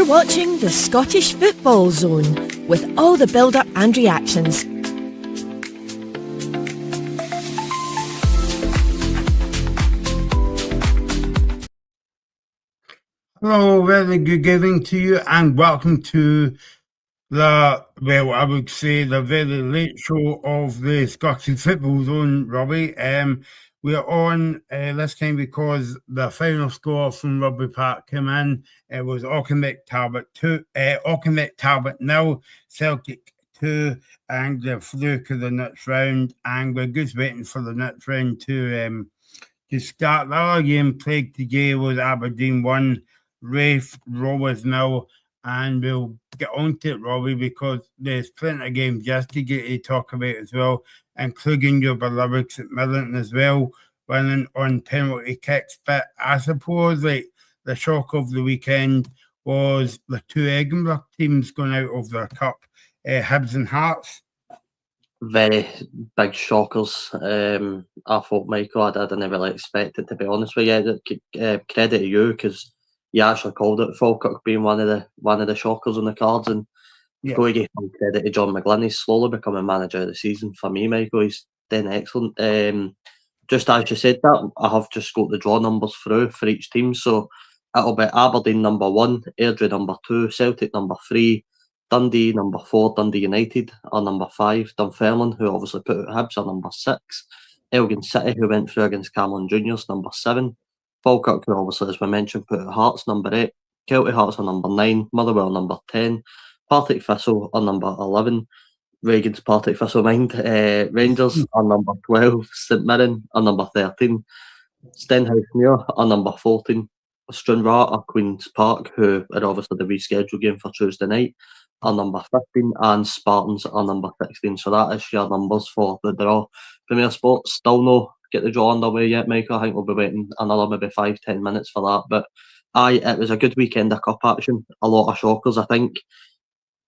watching the Scottish Football Zone with all the build-up and reactions. Hello, very good evening to you and welcome to the very late show of the Scottish Football Zone, Robbie. We are on this time because the final score from Rugby Park came in. It was Auchinleck Talbot 0, Celtic 2, and the fluke of the next round. And we're just waiting for the next round to start. The other game played today was Aberdeen 1, Raith Rovers 0. And we'll get on to it, Robbie, because there's plenty of games yesterday to talk about as well, including your beloved St Mirren as well, winning on penalty kicks. But I suppose like the shock of the weekend was the two Edinburgh teams going out of their cup, Hibs and Hearts. Very big shockers. I thought, Michael, I didn't really expect it, to be honest with you. Credit to you, because you actually called it Falkirk being one of the shockers on the cards, and go to give some credit to John McGlynn. He's slowly becoming manager of the season for me, Michael. He's doing excellent. Just as you said that, I have just got the draw numbers through for each team. So it'll be Aberdeen number 1, Airdrie number 2, Celtic number 3, Dundee number 4, Dundee United are number 5, Dunfermline, who obviously put out Hibs, are number 6, Elgin City, who went through against Cameron Juniors, number 7, Falkirk, who obviously, as we mentioned, put out Hearts, number 8, Celtic Hearts are number 9, Motherwell number 10, Partick Thistle are number 11, Reagan's Partick Thistle mind, Rangers are number 12, St Mirren are number 13, Stenhousemuir are number 14, Stranraer are Queen's Park, who are obviously the rescheduled game for Tuesday night, are number 15, and Spartans are number 16. So that is your numbers for the draw. Premier Sports still no get the draw underway yet, Michael. I think we'll be waiting another maybe 5-10 minutes for that. But it was a good weekend of cup action. A lot of shockers, I think.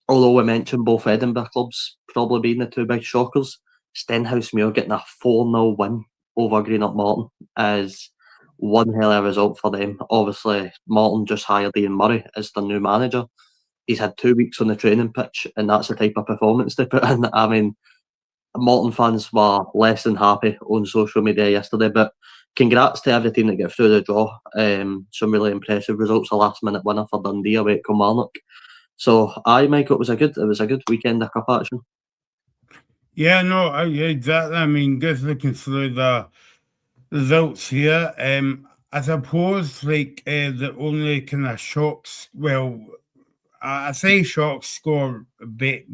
Although we mentioned both Edinburgh clubs probably being the two big shockers, Stenhousemuir getting a 4-0 win over Greenock Morton is one hell of a result for them. Obviously, Morton just hired Ian Murray as their new manager. He's had 2 weeks on the training pitch, and that's the type of performance they put in. I mean, Morton fans were less than happy on social media yesterday, but congrats to every team that get through the draw. Some really impressive results. A last-minute winner for Dundee away at Kilmarnock. So, Michael, it was a good weekend of cup action. Yeah, no, exactly. I mean, just looking through the results here, I suppose like the only kind of shocks, well, I say shocks score a bit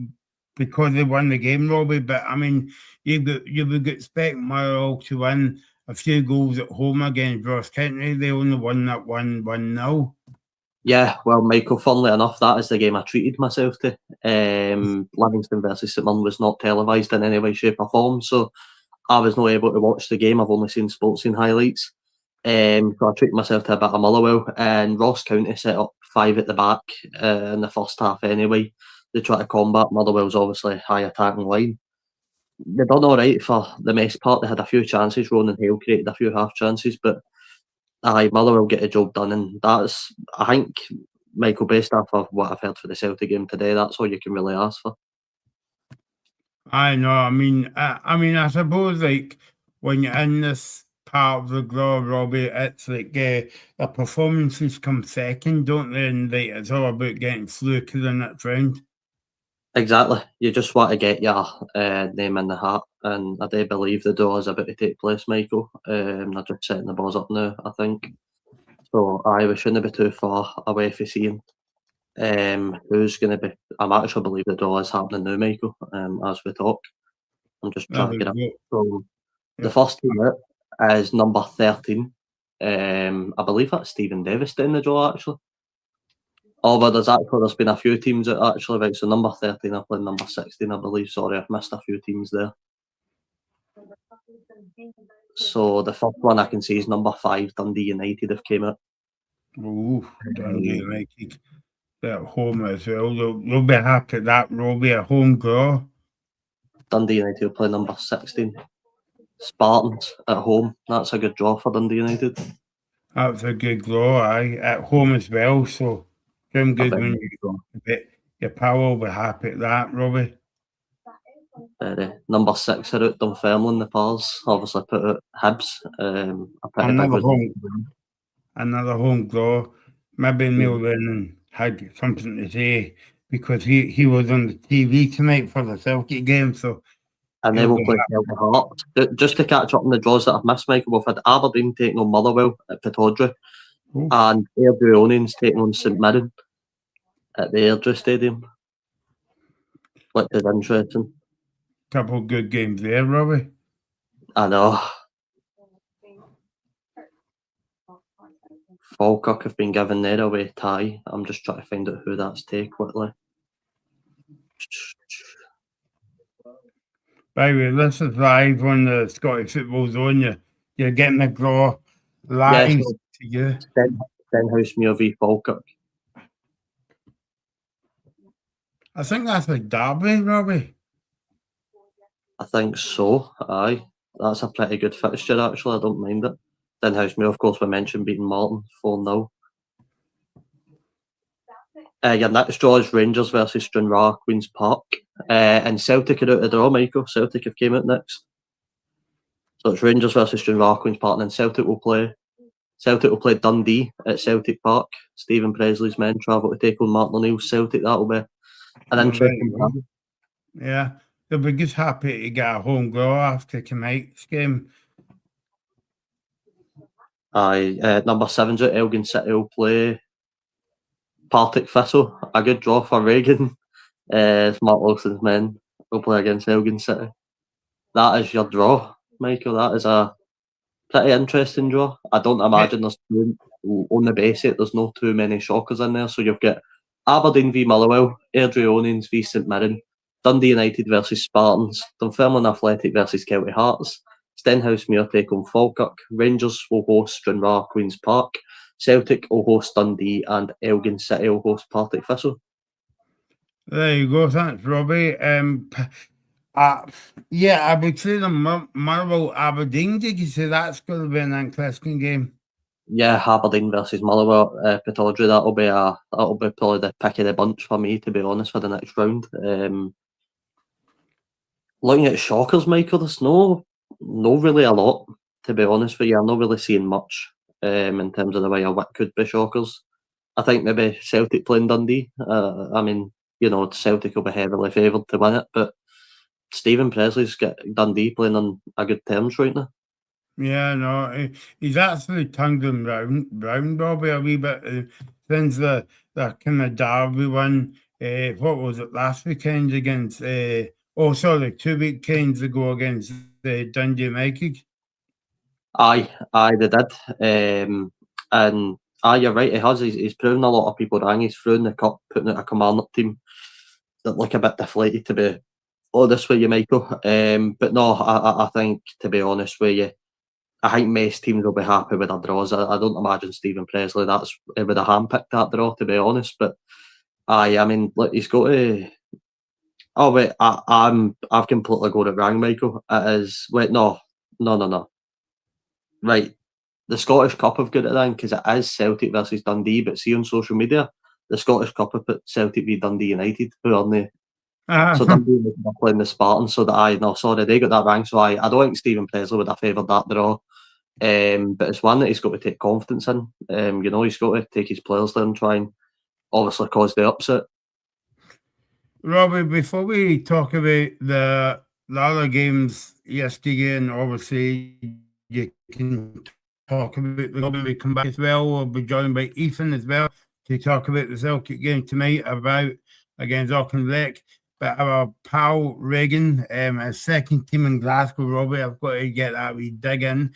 because they won the game, Robbie, but I mean, you would expect Motherwell to win a few goals at home against Ross County. They only won that 1-0. Yeah, well, Michael, funnily enough, that is the game I treated myself to. Livingston versus St Mirren was not televised in any way, shape or form, so I was not able to watch the game. I've only seen sportscene highlights. So I treated myself to a bit of Motherwell, and Ross County set up 5 at the back in the first half anyway. They try to combat Motherwell's obviously high attacking line. They done all right for the most part. They had a few chances. Ronan Hale created a few half chances, but Motherwell get the job done, and that's, I think, Michael, based off of what I've heard for the Celtic game today, that's all you can really ask for. I know. I mean, I suppose like when you're in this part of the draw, Robbie, it's like the performances come second, don't they? And like, it's all about getting through to the next round. Exactly. You just want to get your name in the hat, and I do believe the draw is about to take place, Michael. They're just setting the balls up now, I think. So we shouldn't be too far away from seeing who's going to be. I'm actually believe the draw is happening now, Michael, as we talk. I'm just trying to get up. So the first team out is number 13. I believe that's Stephen Davis in the draw, actually. But there's been a few teams that actually, right, so number 13 are playing number 16, I believe. Sorry, I've missed a few teams there. So the first one I can see is number 5, Dundee United have came out. Oh, Dundee United. They're at home as well. They'll be happy that will be a home draw. Dundee United will play number 16. Spartans at home. That's a good draw for Dundee United. That's a good draw, aye. At home as well, so Doing good when your pal will be happy at that, Robbie. Number 6 are out Dunfermline, the Pars. Obviously put out Hibs. A pretty big another home draw. Maybe Neil Lennon had something to say because he was on the TV tonight for the Celtic game, so and they will play Celtic Hearts. Just to catch up on the draws that I've missed, Michael, we've had Aberdeen taking on Motherwell at Pittodrie, and Airdrieonians taking on St Mirren at the Airdrie Stadium, which is interesting. Couple of good games there, Robbie. I know. Falkirk have been given their away tie. I'm just trying to find out who that's to quickly. By the way, this is live on the Scottish Football Zone. You're getting the draw live to you. Stenhousemuir v Falkirk. I think that's a derby, Robbie. I think so, aye. That's a pretty good fixture, actually. I don't mind it. Stenhousemuir, of course, we mentioned beating Morton 4-0. Your next draw is Rangers versus Stranraer, Queen's Park. And Celtic are out the draw, Michael. Celtic have came out next. So it's Rangers versus Stranraer, Queen's Park, and then Celtic will play Dundee at Celtic Park. Stephen Presley's men travel to take on Martin O'Neill's Celtic. That'll be an interesting game. Yeah, they'll be just happy to get a home draw after tonight's game. Aye, number 7's at Elgin City will play Partick Thistle. A good draw for Reagan. Mark Wilson's men will play against Elgin City. That is your draw, Michael. That is a pretty interesting draw. I don't imagine there's on the basic, there's no too many shockers in there. So you've got Aberdeen v Motherwell, Airdrieonians v St Mirren, Dundee United versus Spartans, Dunfermline Athletic versus Celtic Hearts, Stenhousemuir take on Falkirk, Rangers will host Stranraer Queen's Park, Celtic will host Dundee, and Elgin City will host Partick Thistle. There you go. Thanks, Robbie. Yeah, I would say the Motherwell Aberdeen. Did you say that's going to be an interesting game? Yeah, Aberdeen versus Motherwell, Pittodrie. That'll be probably the pick of the bunch for me, to be honest, for the next round. Looking at shockers, Michael, there's no really a lot, to be honest with you. I'm not really seeing much in terms of the way of what could be shockers. I think maybe Celtic playing Dundee. I mean, you know, Celtic will be heavily favoured to win it, but Stephen Presley's got Dundee playing on a good terms right now. Yeah, no, he's actually turned them round, Robbie, a wee bit since the kind of derby one. What was it, last weekend against? 2 weekends ago against Dundee United. Aye, they did. And you're right, he has. He's proven a lot of people wrong. He's through in the cup, putting out a Kilmarnock team that look a bit deflated, to be honest with you, Michael. But no, I think, to be honest with you, I think most teams will be happy with their draws. I don't imagine Stephen Presley would have handpicked that draw, to be honest. But I mean, look, he's got to. Oh wait, I've completely got it wrong, Michael. It is no. Right, the Scottish Cup have got it then because it is Celtic versus Dundee. But see on social media, the Scottish Cup have put Celtic v Dundee United, who are they? So Dundee United are playing the Spartans. So that they got that wrong. So I don't think Stephen Presley would have favoured that draw. But it's one that he's got to take confidence in. You know, he's got to take his players there and try and obviously cause the upset. Robbie, before we talk about the other games yesterday, and obviously you can talk about the game we come back as well. We'll be joined by Ethan as well to talk about the Celtic game tonight against Auckland. But our pal Reagan, his second team in Glasgow, Robbie, I've got to get that wee dig in.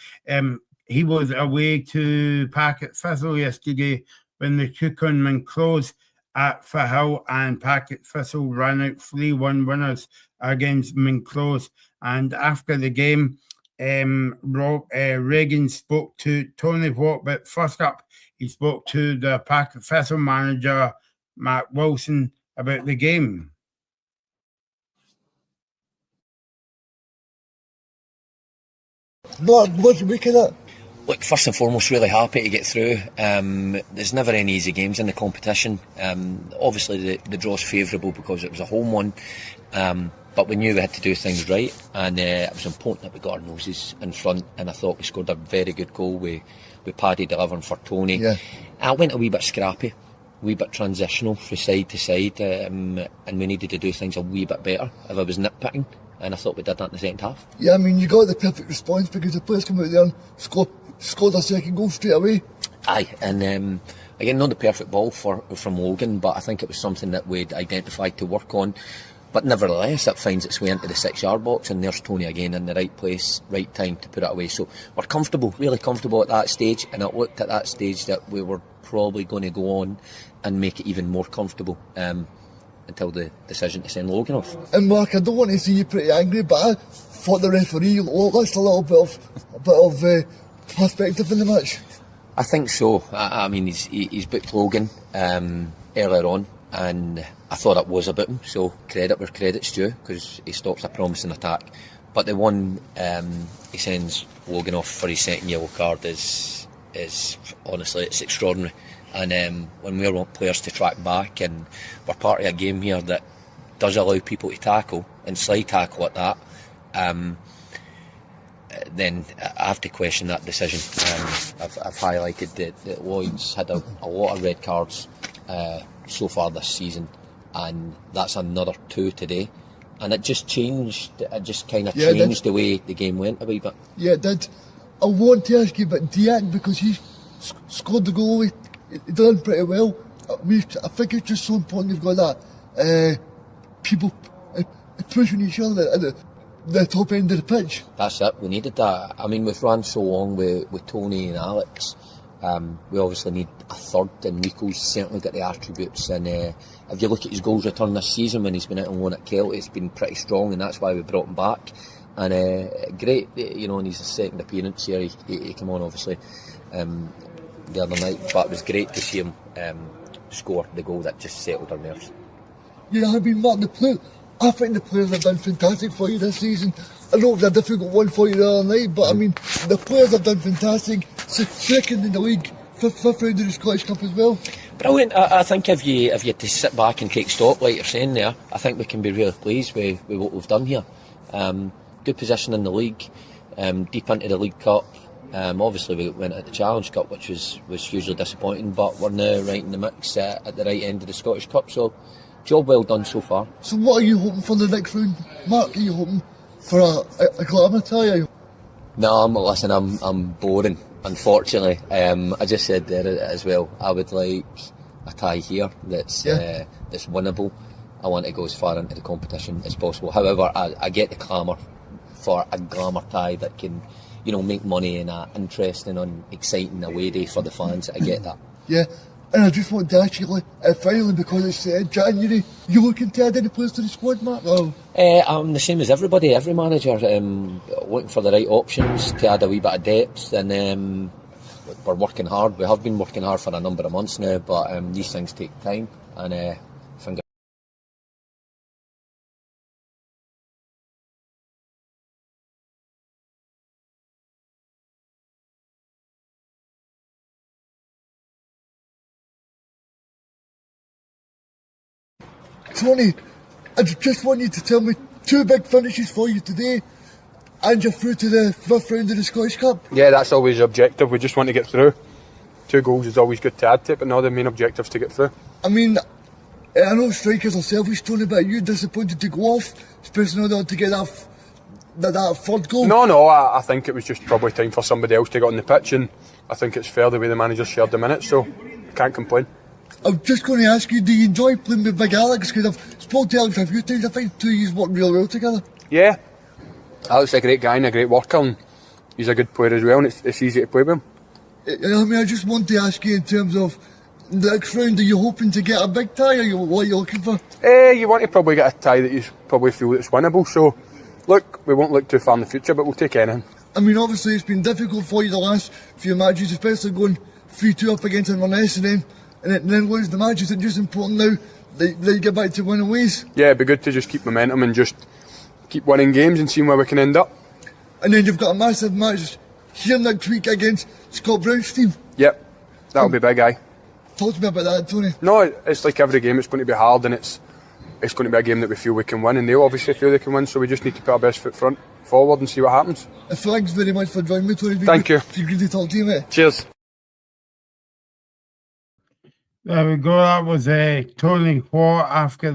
He was away to Partick Thistle yesterday when they took on Minclose at Firhill, and Partick Thistle ran out 3-1 winners against Minclose. And after the game, Reagan spoke to Tony Watt, but first up, he spoke to the Partick Thistle manager, Mark Wilson, about the game. What do you make of that? Look, first and foremost, really happy to get through. There's never any easy games in the competition. Obviously, the draw's favourable because it was a home one, but we knew we had to do things right, and it was important that we got our noses in front. And I thought we scored a very good goal with Paddy delivering for Tony. Yeah. I went a wee bit scrappy, a wee bit transitional from side to side, and we needed to do things a wee bit better if I was nitpicking. And I thought we did that in the second half. Yeah, I mean, you got the perfect response because the players come out there and scored a second goal straight away. Aye, and again, not the perfect ball from Logan, but I think it was something that we'd identified to work on. But nevertheless, it finds its way into the 6-yard box, and there's Tony again in the right place, right time to put it away. So we're comfortable, really comfortable at that stage, and it looked at that stage that we were probably going to go on and make it even more comfortable. Until the decision to send Logan off. And Mark, I don't want to see you pretty angry, but I thought the referee lost a little bit of perspective in the match. I think so. I mean, he's booked Logan earlier on, and I thought it was about him. So credit where credit's due, because he stops a promising attack. But the one he sends Logan off for his second yellow card is honestly, it's extraordinary. And when we want players to track back, and we're part of a game here that does allow people to tackle and slide tackle at that, then I have to question that decision. I've highlighted that Lloyd's had a lot of red cards so far this season, and that's another 2 today. And it just changed. It just kind of changed the way the game went a wee bit. Yeah, it did. I want to ask you about Diak because he scored the goal. He done pretty well. I think it's just so important you've got that people pushing each other at the top end of the pitch. That's it, we needed that. I mean, we've run so long with Tony and Alex. We obviously need a third, and Nico's certainly got the attributes. And if you look at his goals return this season when he's been out on loan at Kelty, it's been pretty strong, and that's why we brought him back. And great, in his second appearance here, he came on obviously the other night, but it was great to see him score the goal that just settled our nerves. Yeah, I mean, Mark, I think the players have done fantastic for you this season. I know it was a difficult one for you the other night, but I mean, the players have done fantastic. Second in the league, fifth round of the Scottish Cup as well. Brilliant. I think if you had to sit back and take stock, like you're saying there, I think we can be really pleased with what we've done here. Good position in the league, deep into the League Cup. Obviously we went at the Challenge Cup, which was hugely disappointing, but we're now right in the mix at the right end of the Scottish Cup, so job well done so far. So what are you hoping for the next round, Mark? Are you hoping for a glamour tie? No, listen, I'm boring, unfortunately. I just said there as well, I would like a tie here that's winnable. I want to go as far into the competition as possible. However, I get the clamour for a glamour tie that can make money in an interesting and exciting away day for the fans. I get that. Yeah, and I just want to ask you, finally, because it's January, you looking to add any players to the squad, Mark? I'm the same as everybody, every manager, looking for the right options to add a wee bit of depth, and we're working hard. We have been working hard for a number of months now, but these things take time, and finger. Tony, I just want you to tell me 2 big finishes for you today, and you're through to the 5th round of the Scottish Cup. Yeah, that's always the objective. We just want to get through. 2 goals is always good to add to it, but no, the main objective's to get through. I mean, I know strikers are selfish, Tony, but are you disappointed to go off, especially now to get that 3rd goal? No, I think it was just probably time for somebody else to get on the pitch, and I think it's fair the way the manager shared the minutes, so can't complain. I'm just going to ask you, do you enjoy playing with Big Alex? Because I've spoken to Alex a few times. I think 2 of you work really well together. Yeah, Alex is a great guy and a great worker, and he's a good player as well, and it's easy to play with him. I mean, I just want to ask you in terms of the next round, are you hoping to get a big tie, or what are you looking for? You want to probably get a tie that you probably feel that's winnable, so look, we won't look too far in the future, but we'll take anything. I mean, obviously it's been difficult for you the last few matches, especially going 3-2 up against Inverness and then lose the matches. It's just important now that you get back to winning ways. Yeah, it'd be good to just keep momentum and just keep winning games and seeing where we can end up. And then you've got a massive match here next week against Scott Brown's team. Yep, that'll be big, aye. Talk to me about that, Tony. No, it's like every game, it's going to be hard, and it's going to be a game that we feel we can win, and they'll obviously feel they can win, so we just need to put our best foot forward and see what happens. Thanks very much for joining me, Tony. Thank you. It's good to talk to you, mate. Cheers. There we go. That was Tony Watt after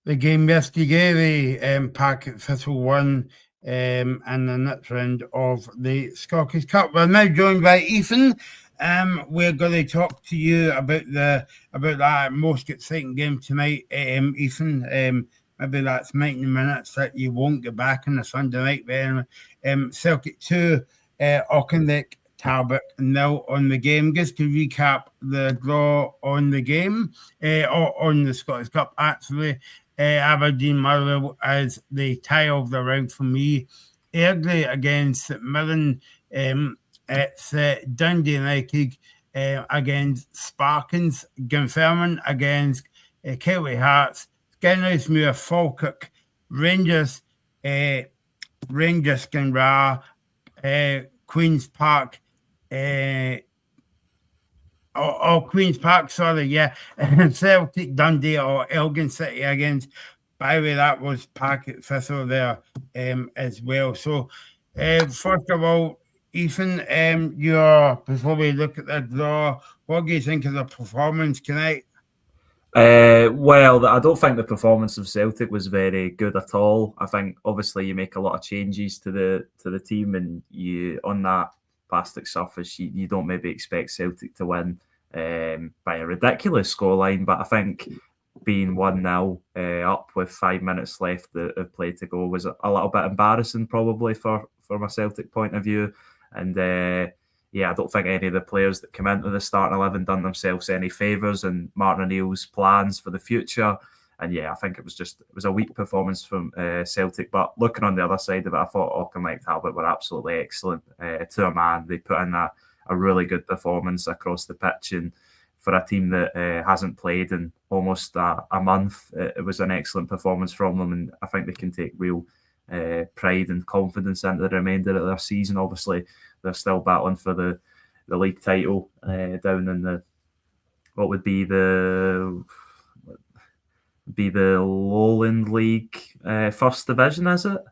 the game yesterday. The Packet Thistle won in the next round of the Scottish Cup. We're now joined by Ethan. We're going to talk to you about that most exciting game tonight, Ethan. Maybe that's 90 minutes that you won't get back on a Sunday night. Celtic 2, Auchinleck Talbot 0 on the game. Just to recap the draw on the game, or on the Scottish Cup, actually. Aberdeen Motherwell as the tie of the round for me. Early against St Mirren. It's Dundee United against Sparkins. Dunfermline against Kelly Hearts. Skinnersmuir, Falkirk, Rangers, Glenra, Queen's Park, Queen's Park, sorry, yeah. Celtic, Dundee, or Elgin City against. By the way, that was Packet Thistle there as well. So, first of all, Ethan, before we look at the draw, what do you think of the performance tonight? Well, I don't think the performance of Celtic was very good at all. I think obviously you make a lot of changes to the team, and you on that plastic surface you don't maybe expect Celtic to win by a ridiculous scoreline. But I think being 1-0 up with 5 minutes left of play to go was a little bit embarrassing, probably from a Celtic point of view. And I don't think any of the players that come into the starting 11 done themselves any favours and Martin O'Neill's plans for the future. And I think it was a weak performance from Celtic. But looking on the other side of it, I thought Auchinleck Talbot were absolutely excellent to a man. They put in a really good performance across the pitch, and for a team that hasn't played in almost a month, it was an excellent performance from them. And I think they can take real pride and confidence into the remainder of their season. Obviously, they're still battling for the league title down in the what would be the Lowland League First Division, is it?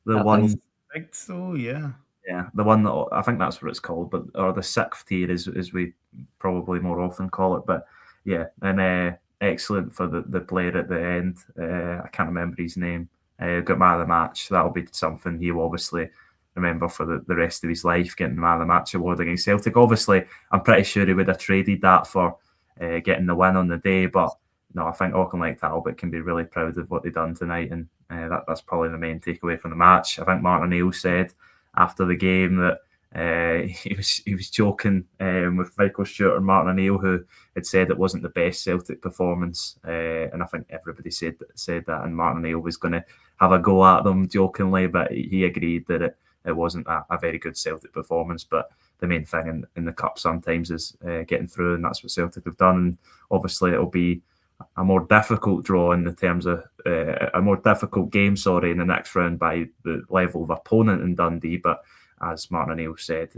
The one, I think so, yeah. Yeah, the one that I think that's what it's called, or the sixth tier as we probably more often call it. But and excellent for the player at the end. I can't remember his name. Got man of the match. That'll be something he'll obviously remember for the rest of his life, getting the man of the match award against Celtic. Obviously, I'm pretty sure he would have traded that for getting the win on the day. But no, I think Auchinleck Talbot can be really proud of what they've done tonight, and that's probably the main takeaway from the match. I think Martin O'Neill said after the game that he was joking with Michael Stewart and Martin O'Neill, who had said it wasn't the best Celtic performance, and I think everybody said that, and Martin O'Neill was going to have a go at them jokingly, but he agreed that it wasn't a very good Celtic performance. But the main thing in the Cup sometimes is getting through, and that's what Celtic have done. And obviously it'll be a more difficult draw in the terms of a more difficult game, in the next round by the level of opponent in Dundee. But as Martin O'Neill said,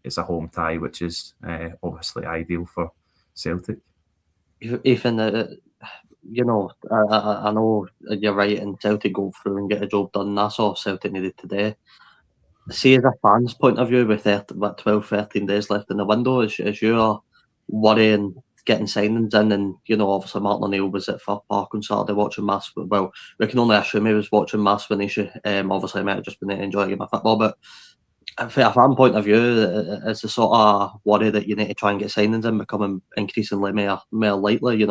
it's a home tie, which is obviously ideal for Celtic. Ethan, I know you're right, and Celtic go through and get a job done. That's all Celtic needed today. See, as a fan's point of view, with 12, 13 days left in the window, is you're worrying getting signings in, and obviously Martin O'Neill was at Fir Park on Saturday watching Mass. Well, we can only assume he was watching Mass Venetia. Obviously, he might have just been enjoying a game of football, but from a fan point of view, it's the sort of worry that you need to try and get signings in becoming increasingly more likely.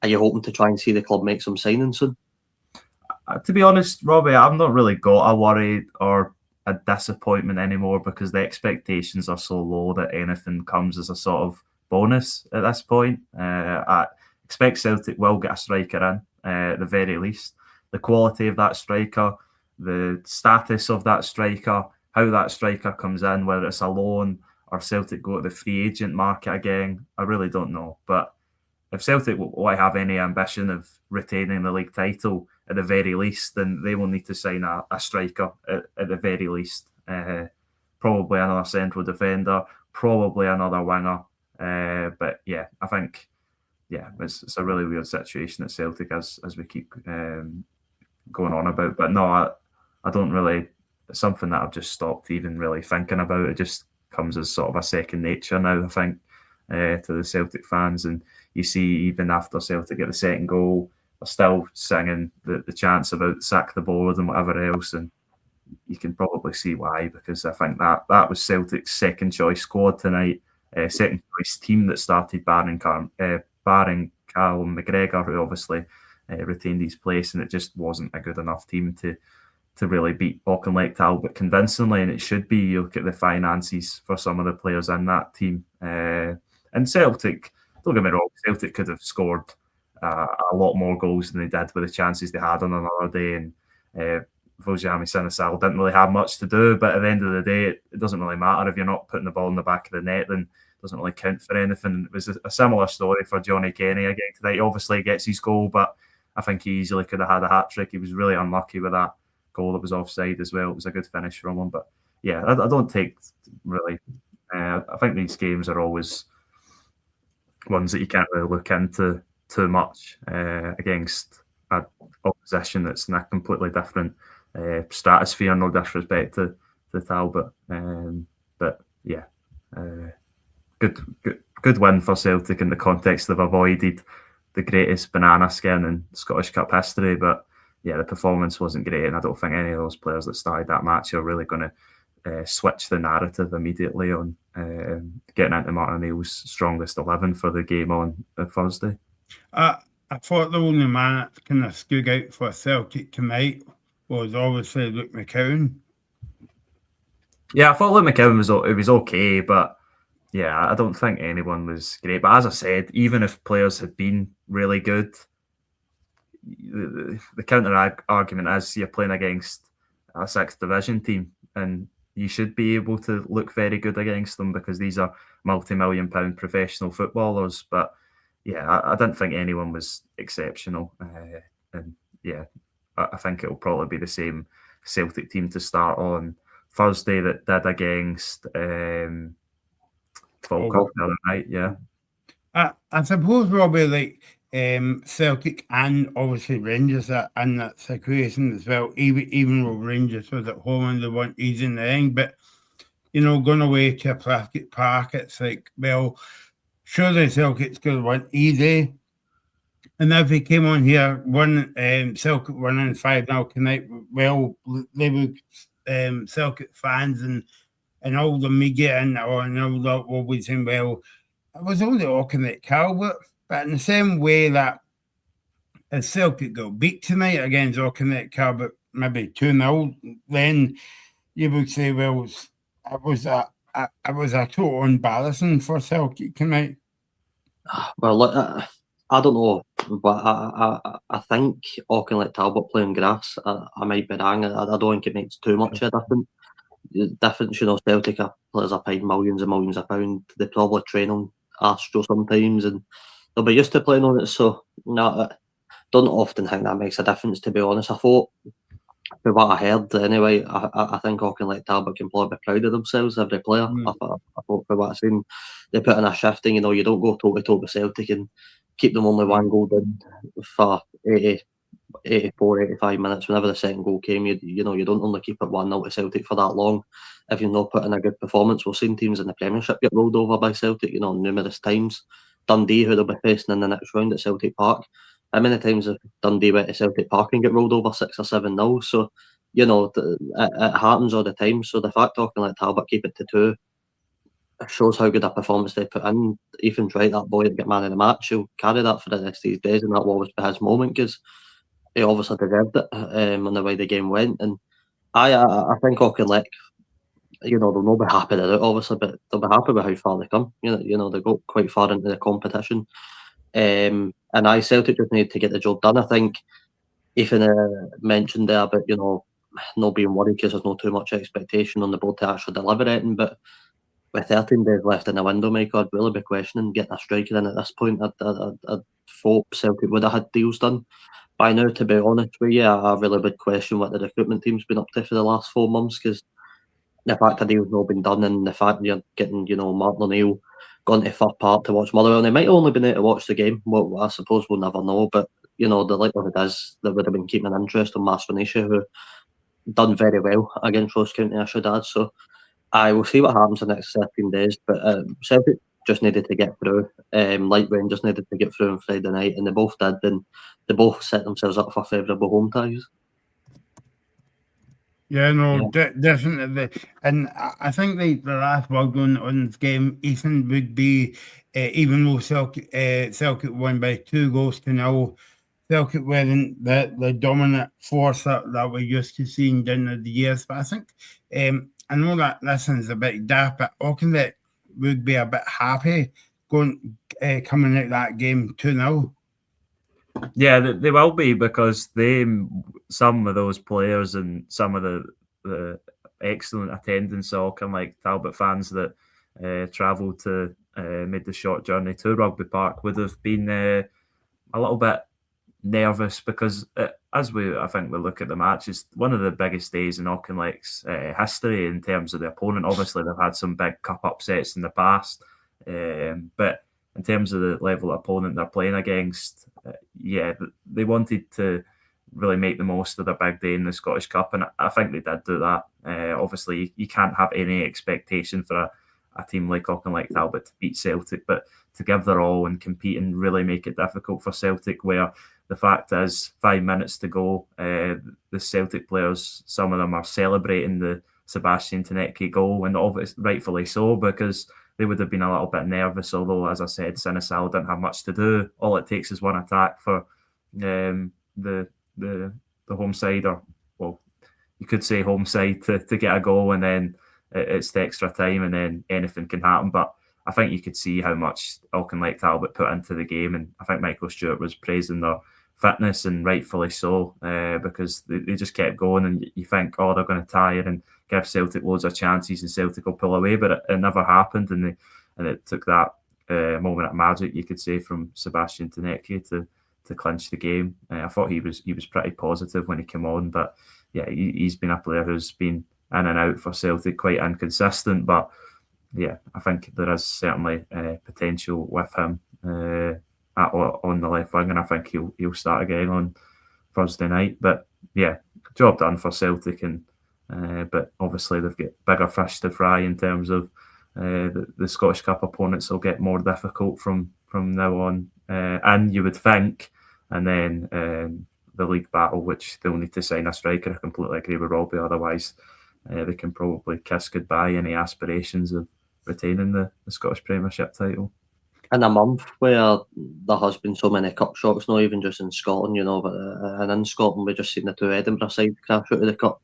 Are you hoping to try and see the club make some signings soon? To be honest, Robbie, I've not really got a worry or a disappointment anymore, because the expectations are so low that anything comes as a sort of bonus at this point. I expect Celtic will get a striker in at the very least. The quality of that striker, the status of that striker, how that striker comes in, whether it's a loan or Celtic go to the free agent market again, I really don't know. But if Celtic will have any ambition of retaining the league title at the very least, then they will need to sign a striker at the very least. probably another central defender, probably another winger. But yeah, I think it's a really weird situation at Celtic as we keep going on about. But no, I don't really. It's something that I've just stopped even really thinking about. It just comes as sort of a second nature now, I think, to the Celtic fans. And you see, even after Celtic get the second goal, they're still singing the chants about sack the board and whatever else. And you can probably see why, because I think that was Celtic's second choice squad tonight, second choice team that started barring Callum McGregor, who obviously retained his place, and it just wasn't a good enough team to really beat Auchinleck Talbot convincingly. And it should be. You look at the finances for some of the players in that team, and Celtic. Don't get me wrong, Celtic could have scored a lot more goals than they did with the chances they had on another day. And Vojami Sinisal didn't really have much to do, but at the end of the day, it doesn't really matter if you're not putting the ball in the back of the net, then it doesn't really count for anything. It was a similar story for Johnny Kenny again tonight. Obviously, he gets his goal, but I think he easily could have had a hat-trick. He was really unlucky with that goal that was offside as well. It was a good finish from him. But yeah, I don't take really... I think these games are always ones that you can't really look into too much against an opposition that's in a completely different stratosphere. No disrespect to Talbot, but yeah, good win for Celtic in the context they've avoided the greatest banana skin in Scottish Cup history. But yeah, the performance wasn't great, and I don't think any of those players that started that match are really going to switch the narrative immediately on getting into Martin O'Neill's strongest 11 for the game on Thursday. I thought the only man that kind of stood out for Celtic tonight was obviously Luke McCowan. Yeah, I thought Luke McCowan was okay, but yeah, I don't think anyone was great. But as I said, even if players had been really good, the counter argument is you're playing against a 6th division team, and you should be able to look very good against them because these are multi-million-pound professional footballers. But yeah, I didn't think anyone was exceptional. And yeah, I think it'll probably be the same Celtic team to start on Thursday that did against Falkirk the other night. Yeah. I suppose probably like Celtic and obviously Rangers are in that situation as well. Even though Rangers was at home and they weren't easy in the end, but going away to a plastic park, it's like, well, surely Celtic's going to win easy. And if he came on here, Celtic winning 5-0 tonight, well, they were Celtic fans and all the media and all that will be saying, well, it was only Auchinleck Talbot. But in the same way that if Celtic got beat tonight against Auchinleck Talbot, maybe 2-0, then you would say, well, it was a total embarrassing for Celtic tonight. Well, look, I don't know, but I think Auchinleck Talbot playing grass, I might be wrong. I don't think it makes too much of a difference. Celtic players are paid millions and millions of pounds. They probably train on Astro sometimes, and they'll be used to playing on it. So, no, I don't often think that makes a difference, to be honest. I thought, from what I heard anyway, I think Auchinleck Talbot can probably be proud of themselves, every player. I thought, from what I've seen, they put in a shifting. You don't go toe-to-toe with Celtic and keep them only one goal down for 84, 85 minutes. Whenever the second goal came, you don't only keep it 1-0 to Celtic for that long if you're not putting a good performance. We've seen teams in the Premiership get rolled over by Celtic, numerous times. Dundee, who they'll be facing in the next round at Celtic Park. How many times have Dundee went to Celtic Park and get rolled over 6 or 7-0? So, it happens all the time. So the fact Auchinleck Talbot keep it to 2, it shows how good a performance they put in. Ethan's right, that boy to get man of the match, he'll carry that for the rest of his days, and that will always be his moment because he obviously deserved it on the way the game went. And I think Auchinleck, they'll not be happy with it, obviously, but they'll be happy with how far they come. They got quite far into the competition. And Celtic just need to get the job done. I think Ethan mentioned there about, not being worried because there's not too much expectation on the board to actually deliver it. But with 13 days left in the window, Mike, I'd really be questioning getting a striker in at this point. I'd thought Celtic would have had deals done by now, to be honest with you. I really would question what the recruitment team's been up to for the last 4 months because the fact that deal's not been done, and the fact that you're getting, Martin O'Neill gone to Fir Park to watch Motherwell, and they might have only been able to watch the game. Well, I suppose we'll never know, but the likelihood is they would have been keeping an interest in Mas Venetia, who done very well against Ross County, I should add. So I will see what happens in the next 13 days, but Celtic just needed to get through. Like Rangers needed to get through on Friday night, and they both did, and they both set themselves up for favourable home ties. Yeah, no, definitely. And I think the last word on this game, Ethan, would be even though Celtic won by 2-0, Celtic weren't the dominant force that we're used to seeing down the years. But I think, I know that listen's a bit daft, but Auchinleck would be a bit happy coming out that game 2-0. Yeah, they will be, because some of those players and some of the excellent attendance of Auchinleck Talbot fans that travelled to made the short journey to Rugby Park would have been a little bit nervous, because I think we look at the match, it's one of the biggest days in Auchinleck's history in terms of the opponent. Obviously, they've had some big cup upsets in the past, but in terms of the level of opponent they're playing against, they wanted to really make the most of their big day in the Scottish Cup, and I think they did do that. Obviously, you can't have any expectation for a team like Auchinleck Talbot to beat Celtic, but to give their all and compete and really make it difficult for Celtic, where the fact is 5 minutes to go, the Celtic players, some of them are celebrating the Sebastian Tenetke goal, and obviously rightfully so, because they would have been a little bit nervous, although, as I said, Sinisal didn't have much to do. All it takes is one attack for the home side, or, well, you could say home side, to get a goal, and then it's the extra time, and then anything can happen. But I think you could see how much Auchinleck Talbot put into the game, and I think Michael Stewart was praising their fitness, and rightfully so, because they just kept going, and you think, oh, they're going to tire and give Celtic loads of chances and Celtic will pull away, but it never happened, and it took that moment of magic, you could say, from Sebastian Tenetke to clinch the game. I thought he was pretty positive when he came on, but yeah, he's been a player who's been in and out for Celtic, quite inconsistent, but yeah, I think there is certainly potential with him on the left wing, and I think he'll start again on Thursday night. But yeah, job done for Celtic, and but obviously they've got bigger fish to fry in terms of the Scottish Cup opponents will get more difficult from now on, and you would think, and then the league battle, which they'll need to sign a striker. I completely agree with Robbie, otherwise they can probably kiss goodbye any aspirations of retaining the Scottish Premiership title. In a month where there has been so many cup shocks, not even just in Scotland, but and in Scotland we've just seen the two Edinburgh sides crash out of the cup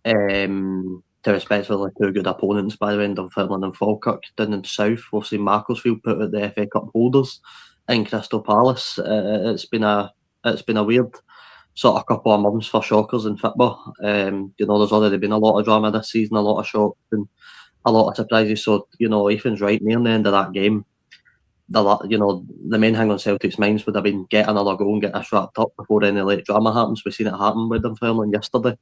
to respectively two good opponents by the way, Dunfermline and Falkirk. Down in the south, we've seen Macclesfield put out the FA Cup holders in Crystal Palace. It's been a weird sort of couple of months for shockers in football. There's already been a lot of drama this season, a lot of shocks and a lot of surprises. So Ethan's right, near the end of that game, the main thing on Celtic's minds would have been get another goal and get this wrapped up before any late drama happens. We've seen it happen with Dunfermline yesterday.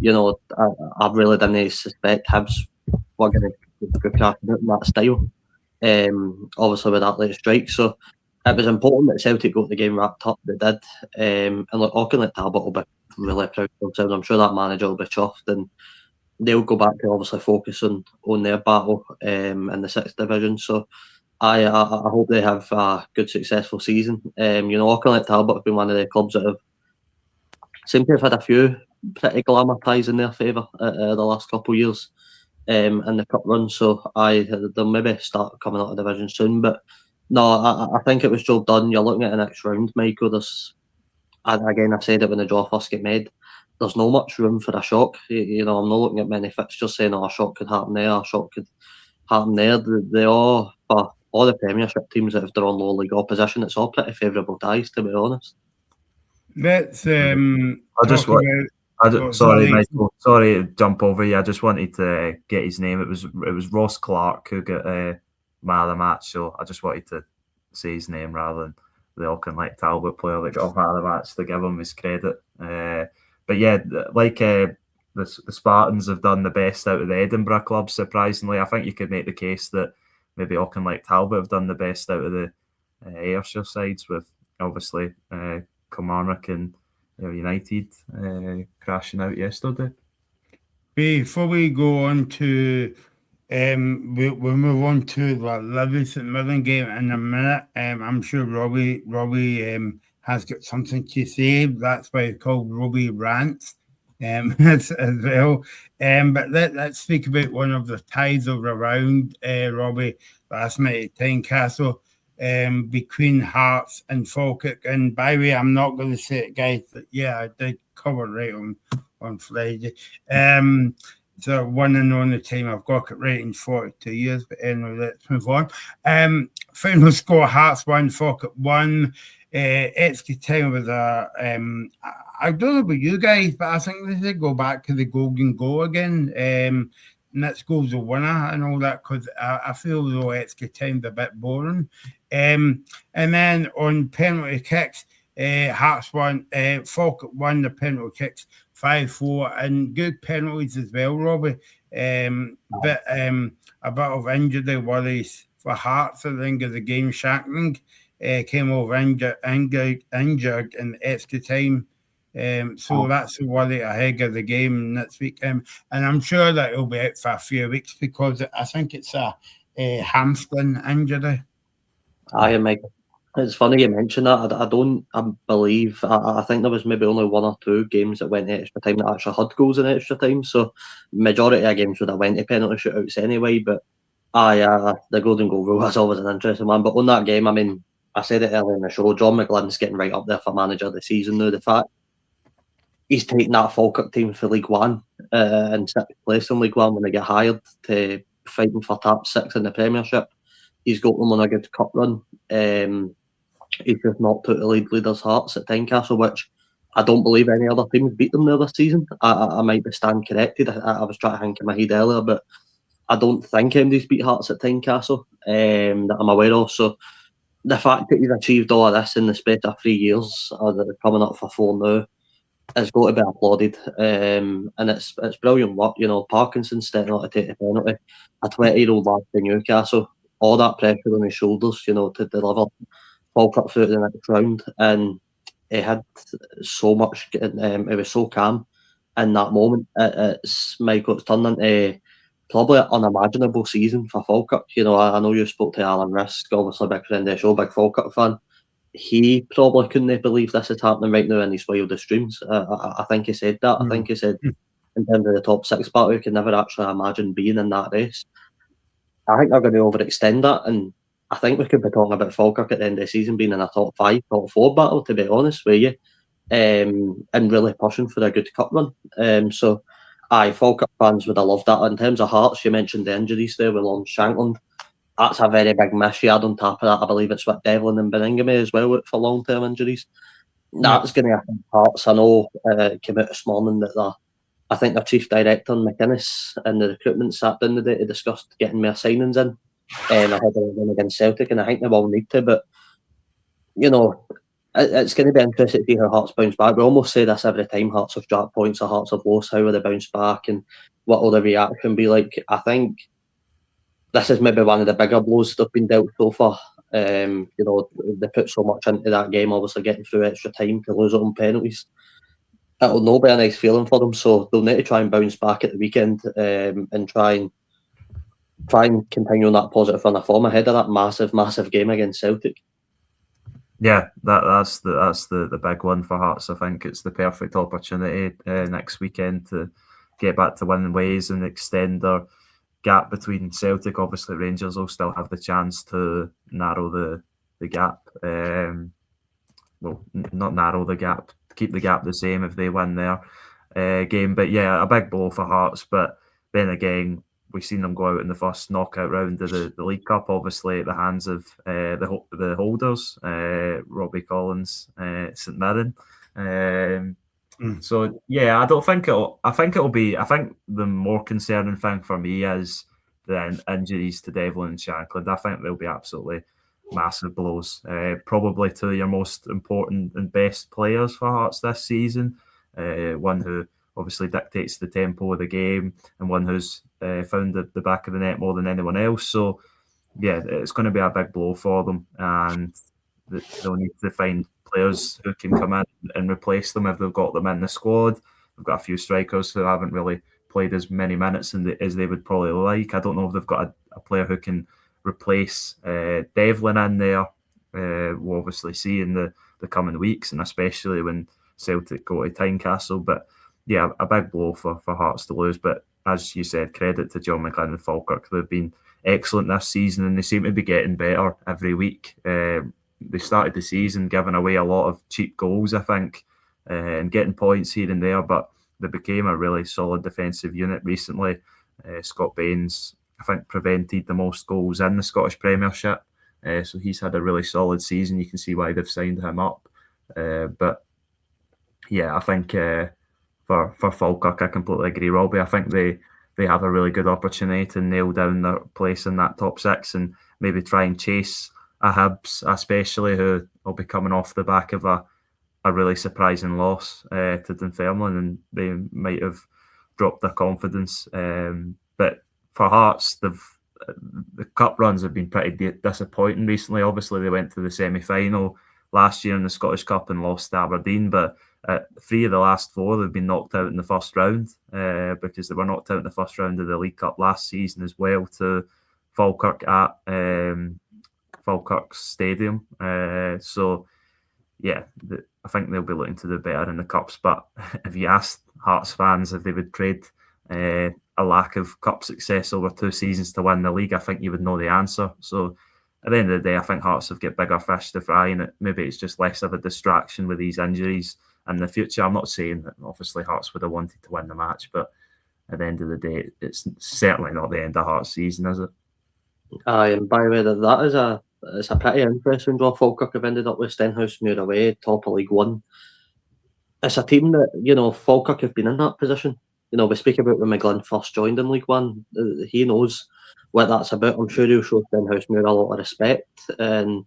I really didn't suspect Hibs were going to go crashing out in that style. Obviously with that late strike, so it was important that Celtic got the game wrapped up. They did, and look, Auchinleck Talbot will be really proud of themselves. I'm sure that manager will be chuffed, and they'll go back to obviously focus on their battle in the 6th division. So I hope they have a good, successful season. Auchinleck Talbot have been one of the clubs that seem to have had a few pretty glamour ties in their favour the last couple of years in the cup run. So they'll maybe start coming out of division soon. But no, I think it was job done. You're looking at the next round, Michael. I said it when the draw first got made. There's no much room for a shock. I'm not looking at many fixtures saying, a shock could happen there, a shock could happen there. They all, for all the Premiership teams that have their own low league opposition, it's all pretty favourable ties, to be honest. Let's sorry, Michael. Sorry to jump over you. I just wanted to get his name. It was Ross Clark who got man of the match, so I just wanted to say his name rather than the Auchinleck Talbot player that got man of the match, to give him his credit. But yeah, like the Spartans have done the best out of the Edinburgh clubs, surprisingly. I think you could make the case that maybe Auchinleck Talbot have done the best out of the Ayrshire sides, with obviously Kilmarnock and United crashing out yesterday. Before we go on to we'll move on to the Livy St Mirren game in a minute. I'm sure Robbie has got something to say. That's why it's called Robbie Rants as well. But let's speak about one of the ties of the round, Robbie, last night at Tynecastle, between Hearts and Falkirk. And by the way, I'm not going to say it, guys, but yeah, I did cover right on Friday. So 1-0 the time. I've got it right in 42 years, but anyway, let's move on. Final score: Hearts 1, Falkirk 1. Extra time was I don't know about you guys, but I think they should go back to the golden goal again. And that's goals the winner and all that, because I feel though extra time's a bit boring. And then on penalty kicks, Hearts won, Falkirk won the penalty kicks 5-4, and good penalties as well, Robbie. But a bit of injury worries for Hearts at the end of the game. Shankland came over injured in the extra time. So that's the worry ahead of the game next week. And I'm sure that he'll be out for a few weeks, because I think it's a hamstring injury. Aye, Mike. It's funny you mentioned that. I think there was maybe only 1 or 2 games that went to extra time that actually had goals in extra time. So majority of games would have went to penalty shootouts anyway. But the golden goal rule is always an interesting one. But on that game, I mean, I said it earlier in the show, John McGlynn's getting right up there for manager of the season now. The fact he's taking that Falkirk team for League One and 6th place in League One when they get hired to fighting for top 6 in the Premiership. He's got them on a good cup run. He's just knocked out the leaders' Hearts at Tynecastle, which I don't believe any other teams beat them there this season. I might be stand corrected. I was trying to think in my head earlier, but I don't think anybody's beat Hearts at Tynecastle that I'm aware of. So the fact that he's achieved all of this in the space of 3 years, or that they're coming up for 4 now, has got to be applauded. And it's brilliant work. You know, Parkinson stepping out to take a penalty, a 20-year-old lad from Newcastle, all that pressure on his shoulders, you know, to deliver Falkirk through to the next round. And he had so much, he was so calm in that moment. It's turned into probably an unimaginable season for Falkirk. You know, I know you spoke to Alan Risk, obviously a big friend of the show, big Falkirk fan. He probably couldn't believe this is happening right now in his wildest dreams. I think he said that. I think he said in terms of the top 6 battle, he could never actually imagine being in that race. I think they're going to overextend that, and I think we could be talking about Falkirk at the end of the season being in a top 5, top 4 battle, to be honest with you, and really pushing for a good cup run. So, Falkirk fans would have loved that. In terms of Hearts, you mentioned the injuries there with Lon Shankland. That's a very big miss you had on top of that. I believe it's what Devlin and Beningame as well for long-term injuries. That's going to affect Hearts. I know came out this morning that I think their chief director, McInnes, and the recruitment sat down today to discuss getting more signings in ahead of the game against Celtic, and I think they will need to. But, you know, it's going to be interesting to see how Hearts bounce back. We almost say this every time Hearts have dropped points or Hearts have lost, how will they bounce back and what will the reaction be like. I think this is maybe one of the bigger blows they've been dealt so far. You know, they put so much into that game, obviously getting through extra time to lose it on penalties. It'll not be a nice feeling for them, so they'll need to try and bounce back at the weekend and try and continue on that positive run of form ahead of that massive game against Celtic. Yeah, that's the big one for Hearts. I think it's the perfect opportunity next weekend to get back to winning ways and extend their gap between Celtic. Obviously, Rangers will still have the chance to narrow the gap. Well, not narrow the gap, keep the gap the same if they win their game. But yeah, a big blow for Hearts. But then again, we've seen them go out in the first knockout round of the League Cup, obviously at the hands of the holders, Robbie Collins, St Mirren. So yeah, I think the more concerning thing for me is the injuries to Devlin and Shankland. I think they'll be absolutely massive blows. Probably 2 of your most important and best players for Hearts this season. One who obviously dictates the tempo of the game and one who's found the back of the net more than anyone else. So, yeah, it's going to be a big blow for them, and they'll need to find players who can come in and replace them if they've got them in the squad. They've got a few strikers who haven't really played as many minutes as they would probably like. I don't know if they've got a player who can replace Devlin in there. We'll obviously see in the coming weeks, and especially when Celtic go to Tynecastle. But yeah, a big blow for Hearts to lose. But as you said, credit to John McGlynn and Falkirk. They've been excellent this season, and they seem to be getting better every week. They started the season giving away a lot of cheap goals, I think, and getting points here and there, but they became a really solid defensive unit recently. Scott Baines, I think, prevented the most goals in the Scottish Premiership, so he's had a really solid season. You can see why they've signed him up. But yeah, I think for Falkirk, I completely agree, Robbie. I think they have a really good opportunity to nail down their place in that top six and maybe try and chase a Hibs, especially, who will be coming off the back of a really surprising loss to Dunfermline, and they might have dropped their confidence. But for Hearts, the cup runs have been pretty disappointing recently. Obviously, they went to the semi-final last year in the Scottish Cup and lost to Aberdeen, but 3 of the last 4 they've been knocked out in the first round, because they were knocked out in the first round of the League Cup last season as well to Falkirk at Falkirk Stadium. So yeah, I think they'll be looking to do better in the cups. But if you asked Hearts fans if they would trade a lack of cup success over 2 seasons to win the league, I think you would know the answer. So at the end of the day, I think Hearts have got bigger fish to fry, and maybe it's just less of a distraction with these injuries in the future. I'm not saying that obviously Hearts would have wanted to win the match, but at the end of the day, it's certainly not the end of Hearts' season, is it? Aye, and by the way, it's a pretty interesting draw. Falkirk have ended up with Stenhousemuir away, top of League One. It's a team that, Falkirk have been in that position. We speak about when McGlynn first joined in League One. He knows what that's about. I'm sure he'll show Stenhousemuir a lot of respect, and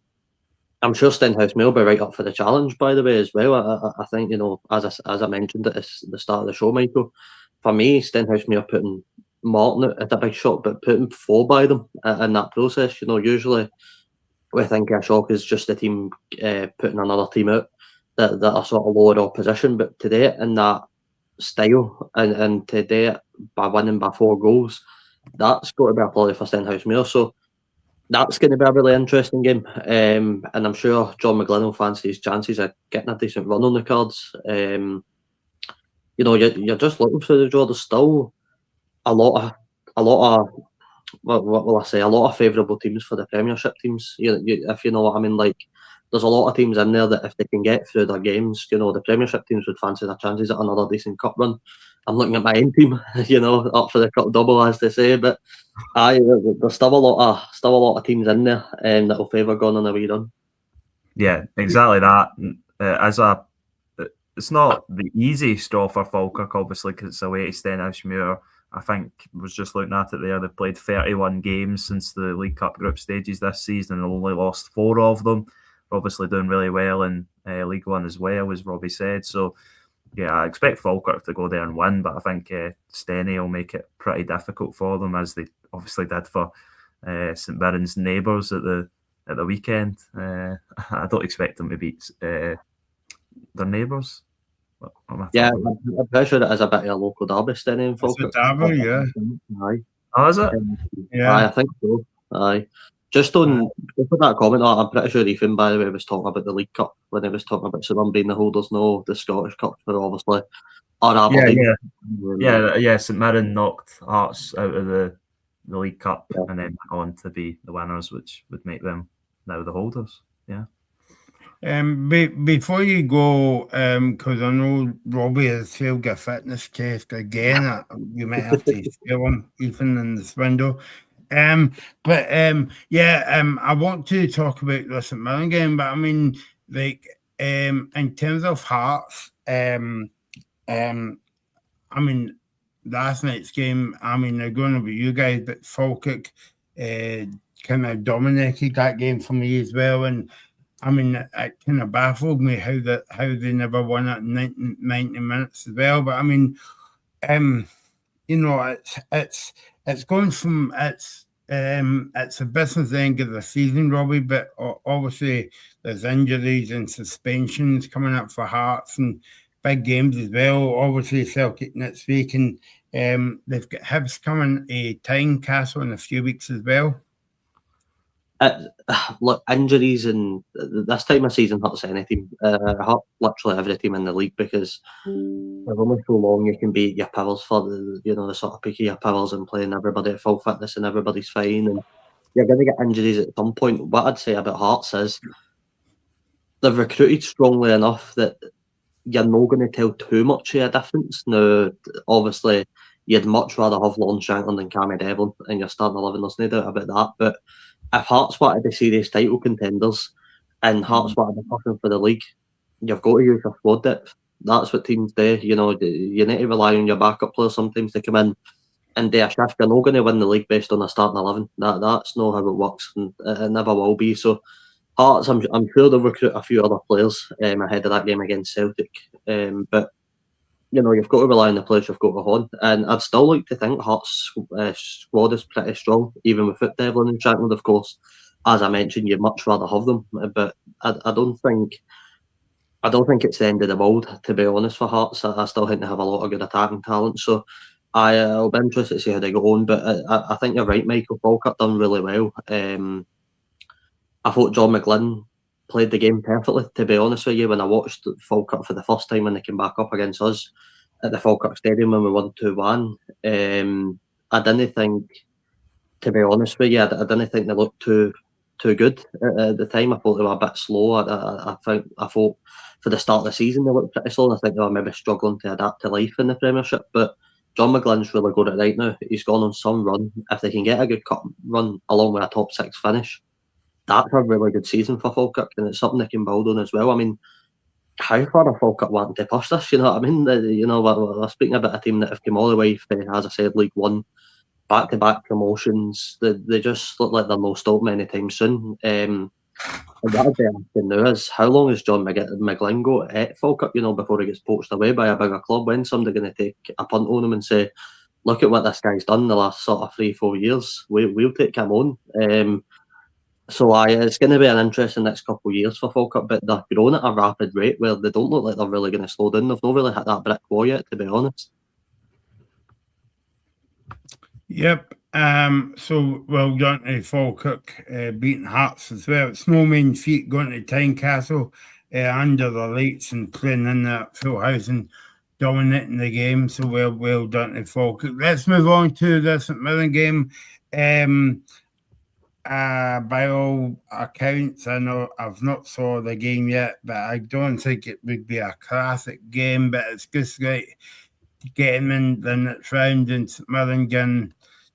I'm sure Stenhousemuir will be right up for the challenge, by the way, as well. I think, as I mentioned at the start of the show, Michael, for me, Stenhousemuir putting Martin at a big shot, but putting 4 by them in that process. Usually we think a shock is just a team putting another team out that are sort of lower opposition, but to do it in that style and to do it by winning by 4 goals, that's got to be applauded for Stenhousemuir. So that's going to be a really interesting game, and I'm sure John McGlynn will fancy his chances of getting a decent run on the cards. You're just looking through the draw. There's still a lot of what will I say? A lot of favourable teams for the Premiership teams. If you know what I mean. Like, there's a lot of teams in there that if they can get through their games, the Premiership teams would fancy their chances at another decent cup run. I'm looking at my own team, up for the cup double, as they say. But there's still a lot of teams in there that will favour going on a wee run. Yeah, exactly that. It's not the easiest draw for Falkirk, obviously, because it's away to Stenhousemuir. I think was just looking at it there. They've played 31 games since the League Cup group stages this season and only lost 4 of them. They're obviously doing really well in League One as well, as Robbie said. So, yeah, I expect Falkirk to go there and win, but I think Steny will make it pretty difficult for them, as they obviously did for St Mirren's neighbours at the weekend. I don't expect them to beat their neighbours. Yeah, I'm pretty sure it is a bit of a local derby, Steny and Falkirk. It's a derby, yeah. Aye. Oh, is it? Yeah. Aye, I think so. Aye. Just for that comment, I'm pretty sure Ethan, by the way, was talking about the League Cup when he was talking about St being the holders, no, the Scottish Cup, for obviously our Aberdeen. Yeah. St Mirren knocked Hearts out of the League Cup and then went on to be the winners, which would make them now the holders. Yeah. Before you go, because I know Robbie has failed a fitness test again. You might have to fail him even in this window. I want to talk about the St Mirren game, but I mean, like, in terms of Hearts, I mean, last night's game, I mean, they're going to be you guys, but Falkirk kind of dominated that game for me as well, and I mean, it kind of baffled me how they never won it in 90 minutes as well. But I mean, You know, it's going from it's a business end of the season, Robbie, but obviously there's injuries and suspensions coming up for Hearts and big games as well. Obviously Celtic next week, and they've got Hibs coming to Tynecastle in a few weeks as well. Look, injuries and this time of season hurts any team. Hurt literally every team in the league because there's only so long you can be at your powers for the sort of peak of your powers and playing everybody at full fitness and everybody's fine, and you're going to get injuries at some point. What I'd say about Hearts is they've recruited strongly enough that you're not going to tell too much of a difference. Now, obviously, you'd much rather have Lon Shanklin than Cammy Devlin in your starting 11, there's no doubt about that. But if Hearts wanted to be serious title contenders and Hearts wanted to be pushing for the league, you've got to use your squad depth. That's what teams do. You know, you need to rely on your backup players sometimes to come in and do a shift. You're not going to win the league based on a starting 11. That's not how it works, and it never will be. So Hearts, I'm sure they'll recruit a few other players ahead of that game against Celtic. But you know, you've got to rely on the players you've got to hold. And I'd still like to think Hearts' squad is pretty strong, even without Devlin and Shanklin, of course. As I mentioned, you'd much rather have them, but I don't think it's the end of the world, to be honest, for Hearts. I still think they have a lot of good attacking talent. So I'll be interested to see how they go on. But I think you're right, Michael. Falkirk done really well. I thought John McGlynn played the game perfectly, to be honest with you. When I watched Falkirk for the first time when they came back up against us at the Falkirk Stadium when we won 2-1, I didn't think, to be honest with you, I didn't think they looked too good at the time. I thought they were a bit slow. I thought for the start of the season they looked pretty slow, and I think they were maybe struggling to adapt to life in the Premiership. But John McGlynn's really got it right now. He's gone on some run. If they can get a good cup run along with a top 6 finish, that's a really good season for Falkirk, and it's something they can build on as well. I mean, how far are Falkirk wanting to push this? You know what I mean? We're speaking about a team that have come all the way from, as I said, League One, back-to-back promotions. They just look like they're no stop many times soon. And what I'd be asking now is, how long has John McGlynn got at Falkirk, before he gets poached away by a bigger club? When's somebody going to take a punt on him and say, look at what this guy's done the last sort of 3-4 years, we'll take him on? So it's going to be an interesting next couple of years for Falkirk, but they're growing at a rapid rate where they don't look like they're really going to slow down. They've not really hit that brick wall yet, to be honest. Yep. So well done to Falkirk beating Hearts as well. It's no mean feat going to Tynecastle under the lights and playing in that full house and dominating the game. So well done to Falkirk. Let's move on to the St Mirren game. By all accounts, I know I've not saw the game yet, but I don't think it would be a classic game. But it's just like getting in the next round, and St Mirren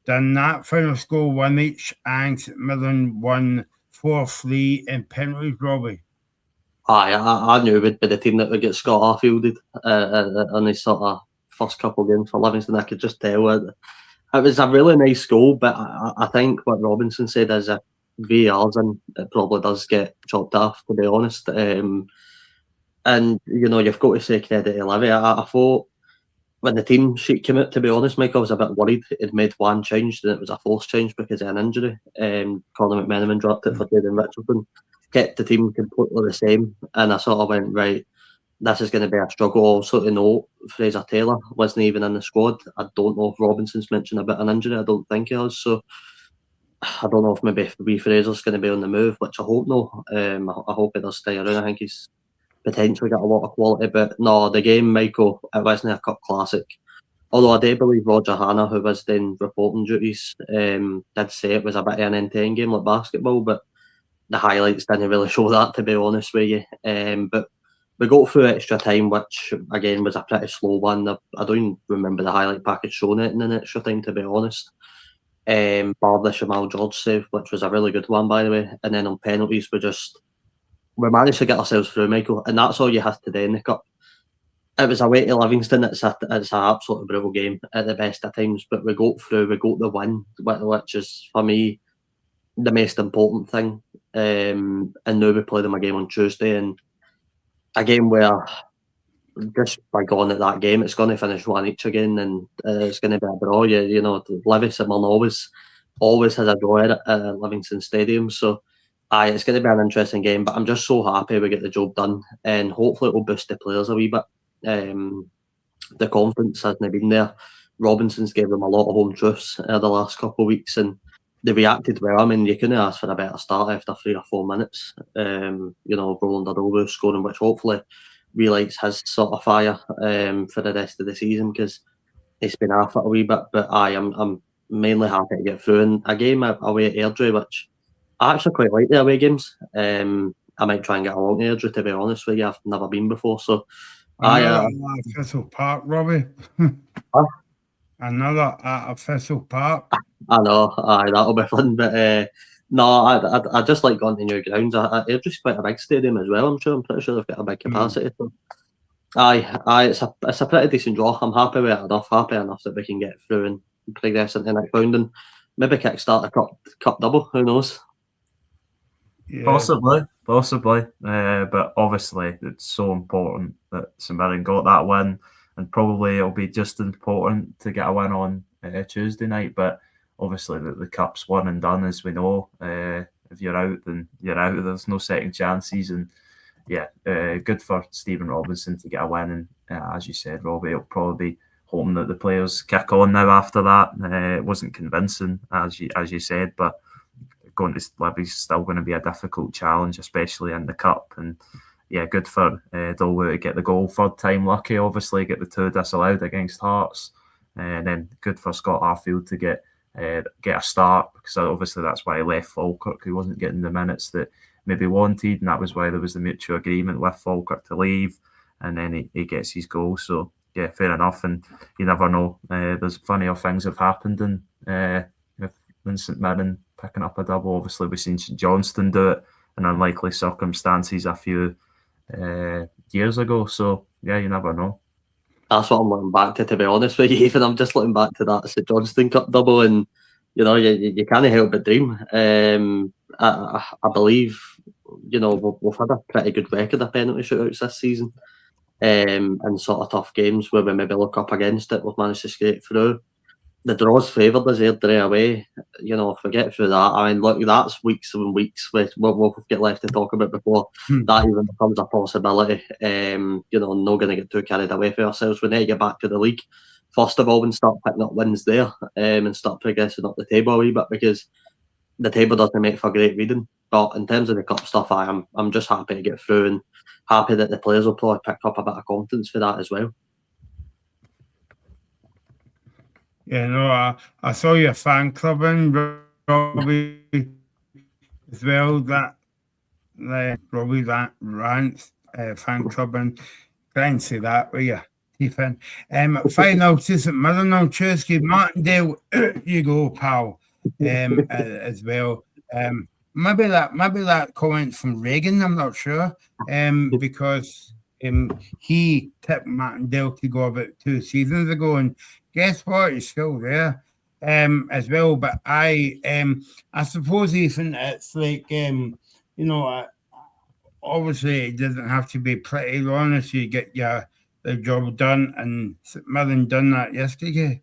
done that. Final score 1 each, and St Mirren won 4-3 in penalties, Robbie. I knew it would be the team that would get Scott Arfielded on his sort of first couple of games for Livingston. I could just tell it. It was a really nice goal, but I think what Robinson said is if VAR's in, it probably does get chopped off, to be honest. And, you've got to say credit to Levy. I thought when the team sheet came out, to be honest, Michael, I was a bit worried. He'd made one change, and it was a forced change because of an injury. Conor McMenamin dropped it for Jaden Richardson. Kept the team completely the same, and I sort of went, right, this is going to be a struggle. Also to note, Fraser Taylor wasn't even in the squad. I don't know if Robinson's mentioned about an injury. I don't think he has. So I don't know if maybe wee Fraser's going to be on the move, which I hope no. I hope he does stay around. I think he's potentially got a lot of quality. But no, the game, Michael, it wasn't a cup classic. Although I do believe Roger Hanna, who was doing reporting duties, did say it was a bit of an end-to-end game like basketball, but the highlights didn't really show that, to be honest with you. But we got through extra time, which again was a pretty slow one. I don't even remember the highlight package showing it in an extra time, to be honest. Bar the Shamal George save, which was a really good one, by the way. And then on penalties, we managed to get ourselves through, Michael, and that's all you have to do in the cup. It was away to Livingston. It's an absolutely brutal game at the best of times, but we got through. We got the win, which is for me the most important thing. And now we play them a game on Tuesday, and a game where just by going at that game, it's going to finish 1 each again, and it's going to be a draw. You know, Livingston always has a draw at Livingston Stadium, so it's going to be an interesting game. But I'm just so happy we get the job done, and hopefully it will boost the players a wee bit. The confidence hasn't been there. Robinson's gave them a lot of home truths the last couple of weeks, and they reacted well. I mean, you couldn't ask for a better start after 3 or 4 minutes. You know, Roland Adobu scoring, which hopefully relights his sort of fire for the rest of the season, because it's been off it a wee bit. But I'm mainly happy to get through. And a game away at Airdrie, which I actually quite like the away games. I might try and get along to Airdrie, to be honest with you. I've never been before, so another Thistle Park, Robbie. Huh? Another at Thistle Park. I know, that'll be fun. But no, I just like going to new grounds. Airdrie's quite a big stadium as well. I'm pretty sure they've got a big capacity. So, it's a pretty decent draw. I'm happy with it enough. Happy enough that we can get through and progress into the next round, and maybe kickstart a cup double. Who knows? Yeah. Possibly. But obviously, it's so important that St Mirren got that win, and probably it'll be just as important to get a win on Tuesday night. But obviously, the cup's one and done, as we know. If you're out, then you're out. There's no second chances, and yeah, good for Stephen Robinson to get a win. And as you said, Robbie, it'll probably be hoping that the players kick on now after that. It wasn't convincing, as you said, but going to Livy's still going to be a difficult challenge, especially in the cup. And yeah, good for Dolwood to get the goal third time lucky, obviously, get the 2 disallowed against Hearts. And then good for Scott Arfield to get a start, because obviously that's why he left Falkirk. He wasn't getting the minutes that maybe wanted, and that was why there was the mutual agreement with Falkirk to leave, and then he gets his goal. So yeah, fair enough. And you never know, there's funnier things have happened in St Mirren picking up a double. Obviously we've seen St Johnstone do it in unlikely circumstances a few years ago, so yeah, you never know. That's what I'm looking back to be honest with you. Even I'm just looking back to that St Johnstone Cup double, and you know, you can't help but dream. I believe, you know, we've had a pretty good record of penalty shootouts this season, and sort of tough games where we maybe look up against it, we've managed to scrape through. The draw's favoured us Airdrie away. You know, if we get through that, I mean, look, that's weeks and weeks with what we'll get left to talk about before that even becomes a possibility. You know, not going to get too carried away for ourselves. We need to get back to the league first of all and start picking up wins there, and start progressing up the table a wee bit, because the table doesn't make for great reading. But in terms of the cup stuff, I'm just happy to get through, and happy that the players will probably pick up a bit of confidence for that as well. Yeah, no, I saw your fan club in Robbie as well. That Robbie that rants fan club, and try and say that with you, Stephen. Final to St Mirren on Tuesday. Martindale, you go, pal. As well. Maybe that comment from Reagan, I'm not sure. Because he tipped Martindale to go about 2 seasons ago, and guess what? He's still there as well. But I suppose, Ethan, it's like you know, obviously it doesn't have to be pretty long if you get the job done, and St Mirren done that yesterday.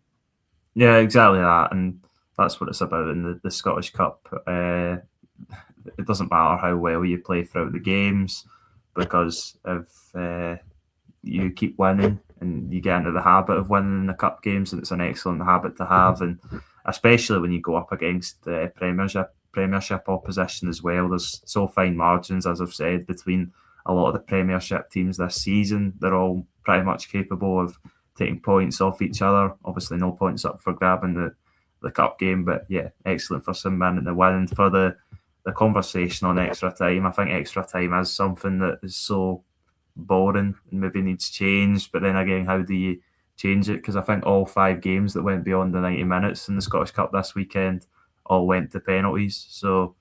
Yeah, exactly that, and that's what it's about in the Scottish Cup. It doesn't matter how well you play throughout the games, because if you keep winning and you get into the habit of winning in the cup games, and it's an excellent habit to have, and especially when you go up against Premiership opposition as well. There's so fine margins, as I've said, between a lot of the Premiership teams this season. They're all pretty much capable of taking points off each other. Obviously no points up for grabbing the cup game, but yeah, excellent for St Mirren in the win. And for the conversation on extra time, I think extra time is something that is so boring and maybe needs change. But then again, how do you change it? Because I think all 5 games that went beyond the 90 minutes in the Scottish Cup this weekend all went to penalties. So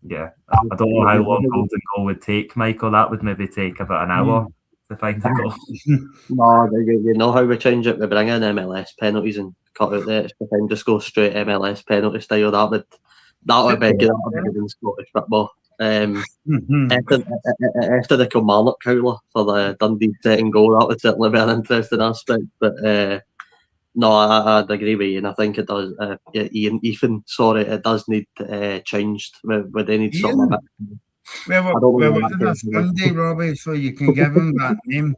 yeah, I don't know how long golden goal would take, Michael. That would maybe take about an hour to find a goal. No, you know how we change it. We bring in MLS penalties and cut out the extra time. Just go straight MLS penalty style. That would be good in Scottish football. After the Kilmarnock howler for the Dundee second goal, that would certainly be an interesting aspect. But no, I'd agree with you, and I think it does. Ethan, sorry, it does need changed. Where they need something a bit. Well, it's a Sunday, Robbie, so you can give him that name.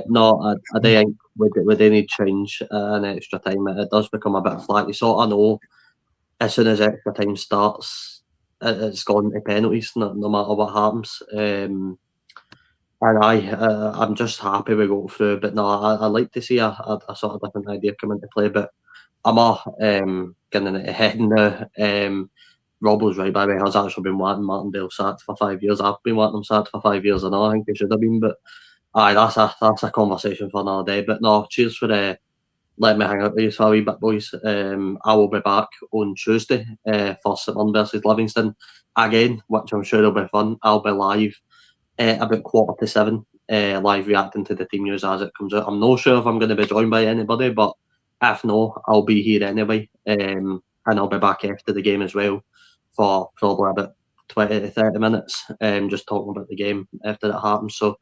No, I think with any change and extra time, it does become a bit flat. You sort of know as soon as extra time starts, it's gone to penalties, no matter what happens. And I'm just happy we got through. But no, I like to see a sort of different idea come into play. But I'm getting it ahead now. Rob was right, by the way. Has actually been wanting Martindale sacked for 5 years. I've been wanting him sacked for 5 years, and I think he should have been. But aye, that's a conversation for another day. But no, cheers for letting me hang out with you for a wee bit, boys. I will be back on Tuesday for St Mirren versus Livingston again, which I'm sure will be fun. I'll be live about 7:15, live reacting to the team news as it comes out. I'm not sure if I'm going to be joined by anybody, but if not, I'll be here anyway. And I'll be back after the game as well for probably about 20 to 30 minutes, just talking about the game after it happens. So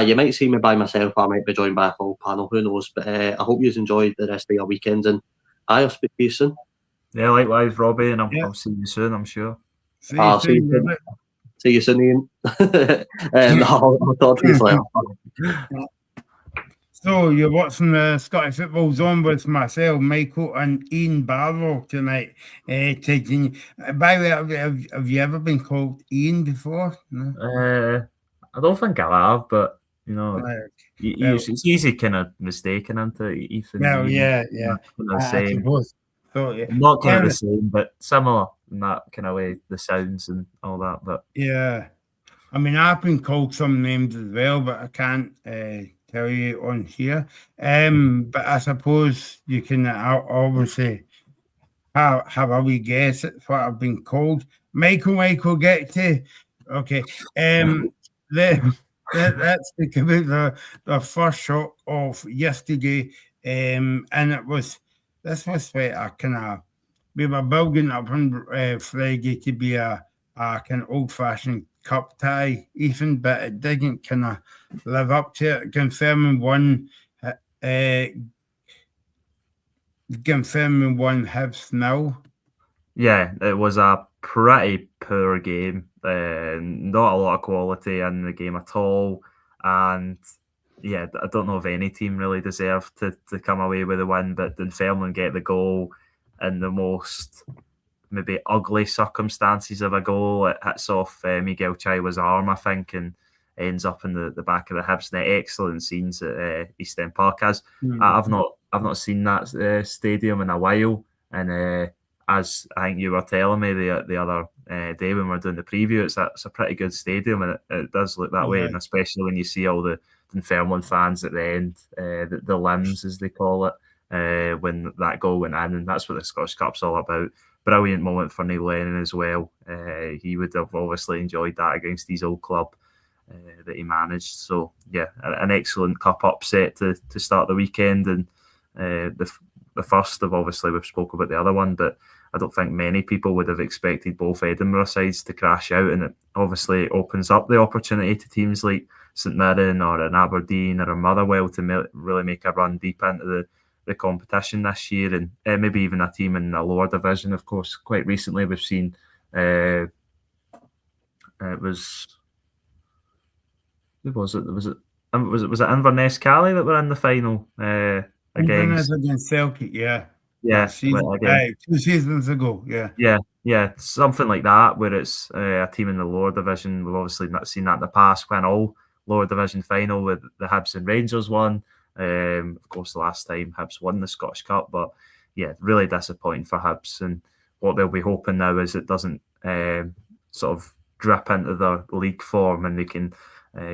you might see me by myself, I might be joined by a full panel, who knows. But I hope you enjoyed the rest of your weekends, and I'll speak to you soon. Yeah, likewise, Robbie, and I'll see you soon, I'm sure. See you soon. See you soon, Ian. I'll talk to you later. So you're watching the Scottish Football Zone with myself, Michael, and Ian Barrow tonight. Taking. By the way, have you ever been called Ian before? No? I don't think I have, but you know, it's easy kind of mistaken into Ethan. Well, yeah. The same. So, yeah. Not kind of the same, but similar in that kind of way, the sounds and all that. But yeah, I mean, I've been called some names as well, but I can't tell you on here. But I suppose you can obviously have a wee guess at what I've been called. Michael, get to. Okay. Let's speak about the first shot of yesterday. And this was where we were building up on Friday to be a kind of old-fashioned cup tie, Ethan, but it didn't kind of live up to it. Confirming one Hibs nil. Yeah, it was a pretty poor game. Not a lot of quality in the game at all. And yeah, I don't know if any team really deserved to come away with a win, but Dunfermline get the goal in the most maybe ugly circumstances of a goal. It hits off Miguel Chaiwa's arm, I think, and ends up in the back of the Hibs net. Excellent scenes at East End Park. I've not seen that stadium in a while, and as I think you were telling me the other day when we were doing the preview, it's a pretty good stadium, and it does look that way, and especially when you see all the Dunfermline fans at the end, the limbs as they call it, when that goal went in, and that's what the Scottish Cup's all about. Brilliant moment for Neil Lennon as well. He would have obviously enjoyed that against his old club that he managed. So yeah, an excellent cup upset to start the weekend, and the first of, obviously we've spoken about the other one, but I don't think many people would have expected both Edinburgh sides to crash out, and it obviously opens up the opportunity to teams like St Mirren or an Aberdeen or a Motherwell to really make a run deep into the competition this year, and maybe even a team in the lower division. Of course, quite recently we've seen it was Inverness Cali that were in the final against Celtic, yeah. Yeah, 2 seasons ago, yeah, something like that, where it's a team in the lower division. We've obviously not seen that in the past, when all lower division final with the Hibs and Rangers won. Of course, the last time Hibs won the Scottish Cup, but yeah, really disappointing for Hibs. And what they'll be hoping now is it doesn't sort of drip into their league form, and they can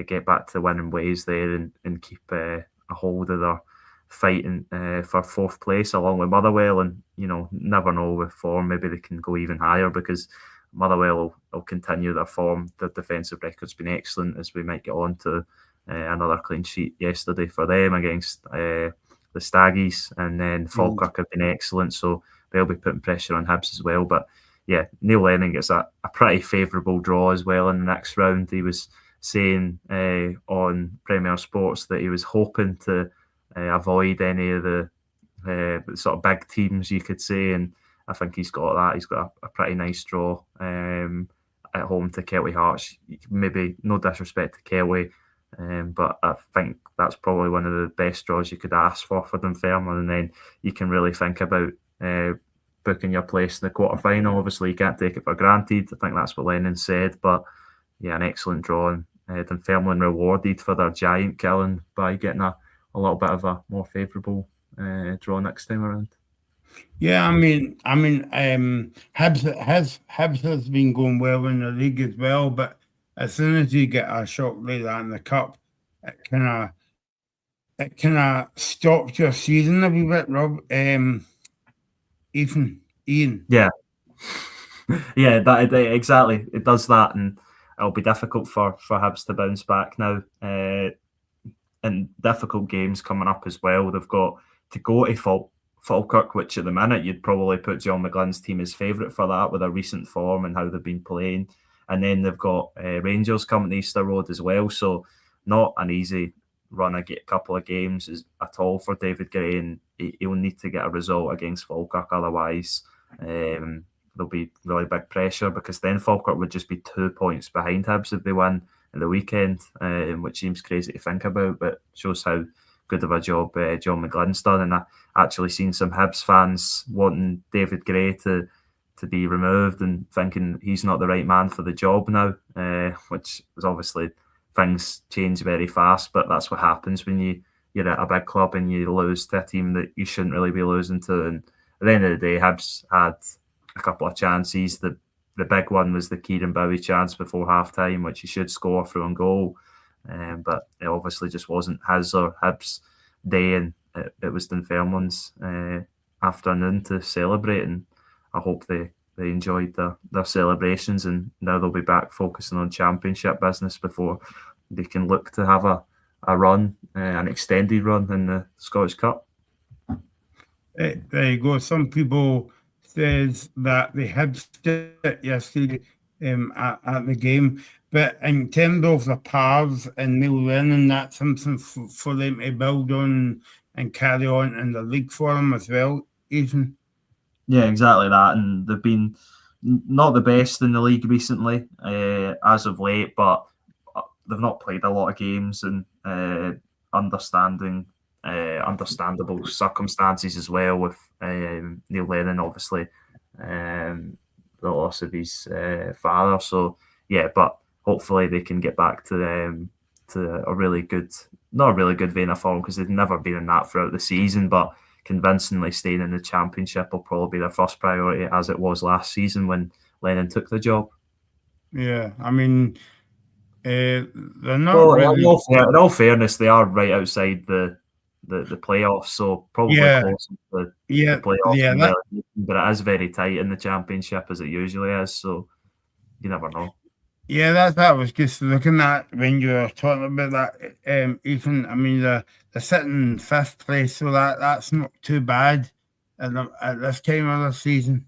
get back to winning ways there and keep a hold of their fighting for fourth place along with Motherwell. And never know with form, maybe they can go even higher, because Motherwell will continue their form. Their defensive record's been excellent, as we might get on to another clean sheet yesterday for them against the Staggies, and then Falkirk have been excellent, so they'll be putting pressure on Hibs as well. But yeah, Neil Lennon gets a pretty favourable draw as well in the next round. He was saying on Premier Sports that he was hoping to avoid any of the sort of big teams, you could say, and I think he's got that. He's got a pretty nice draw at home to Kelty Hearts. Maybe no disrespect to Kelty, but I think that's probably one of the best draws you could ask for Dunfermline, and then you can really think about booking your place in the quarter-final. Obviously, you can't take it for granted. I think that's what Lennon said, but yeah, an excellent draw, and Dunfermline rewarded for their giant killing by getting a little bit of a more favourable draw next time around. Yeah, I mean, Hibs has been going well in the league as well, but as soon as you get a shock like that in the cup, it kind of stops your season a wee bit, Rob. Ian. Yeah, yeah, that exactly. It does that, and it'll be difficult for Hibs to bounce back now. And difficult games coming up as well. They've got to go to Falkirk, which at the minute you'd probably put John McGlynn's team as favourite for that with their recent form and how they've been playing. And then they've got Rangers coming to Easter Road as well. So not an easy run a couple of games at all for David Gray, and he'll need to get a result against Falkirk. Otherwise, there'll be really big pressure, because then Falkirk would just be 2 points behind Hibs if they win in the weekend, which seems crazy to think about, but shows how good of a job John McGlynn's done. And I actually seen some Hibs fans wanting David Gray to be removed and thinking he's not the right man for the job now, which is obviously, things change very fast, but that's what happens when you're at a big club and you lose to a team that you shouldn't really be losing to. And at the end of the day, Hibs had a couple of chances. The big one was the Kieran Bowie chance before half-time, which he should score through on goal. But it obviously just wasn't his or Hibs' day, and it was Dunfermline's afternoon to celebrate. And I hope they enjoyed their celebrations, and now they'll be back focusing on championship business before they can look to have a run, an extended run in the Scottish Cup. There you go. Some people says that they had it yesterday at the game, but in terms of the pars and Neil Lennon, that's something for them to build on and carry on in the league for them as well, Ethan. Yeah, exactly that. And they've been not the best in the league recently, as of late, but they've not played a lot of games, and understandable circumstances as well with Neil Lennon, obviously, the loss of his father. So yeah, but hopefully they can get back to a really good, not a really good vein of form, because they've never been in that throughout the season, but convincingly staying in the championship will probably be their first priority, as it was last season when Lennon took the job. Yeah, I mean, they're not well, really... in all fairness, they are right outside the playoffs, so probably close to the playoffs. But it is very tight in the championship, as it usually is, so you never know. Yeah, that's what I was just looking at when you were talking about that, Ethan. I mean, they're sitting in 5th place, so that's not too bad at this time of the season.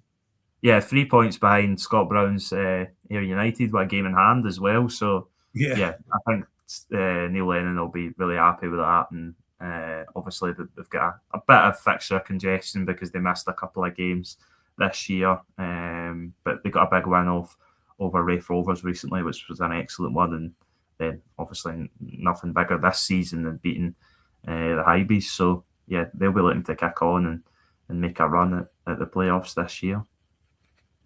Yeah, 3 points behind Scott Brown's Ayr United with a game in hand as well. So yeah I think Neil Lennon will be really happy with that, and obviously they've got a bit of fixture congestion because they missed a couple of games this year, but they got a big win over Raith Rovers recently, which was an excellent one, and then obviously nothing bigger this season than beating the Highbees. So yeah, they'll be looking to kick on and make a run at the playoffs this year.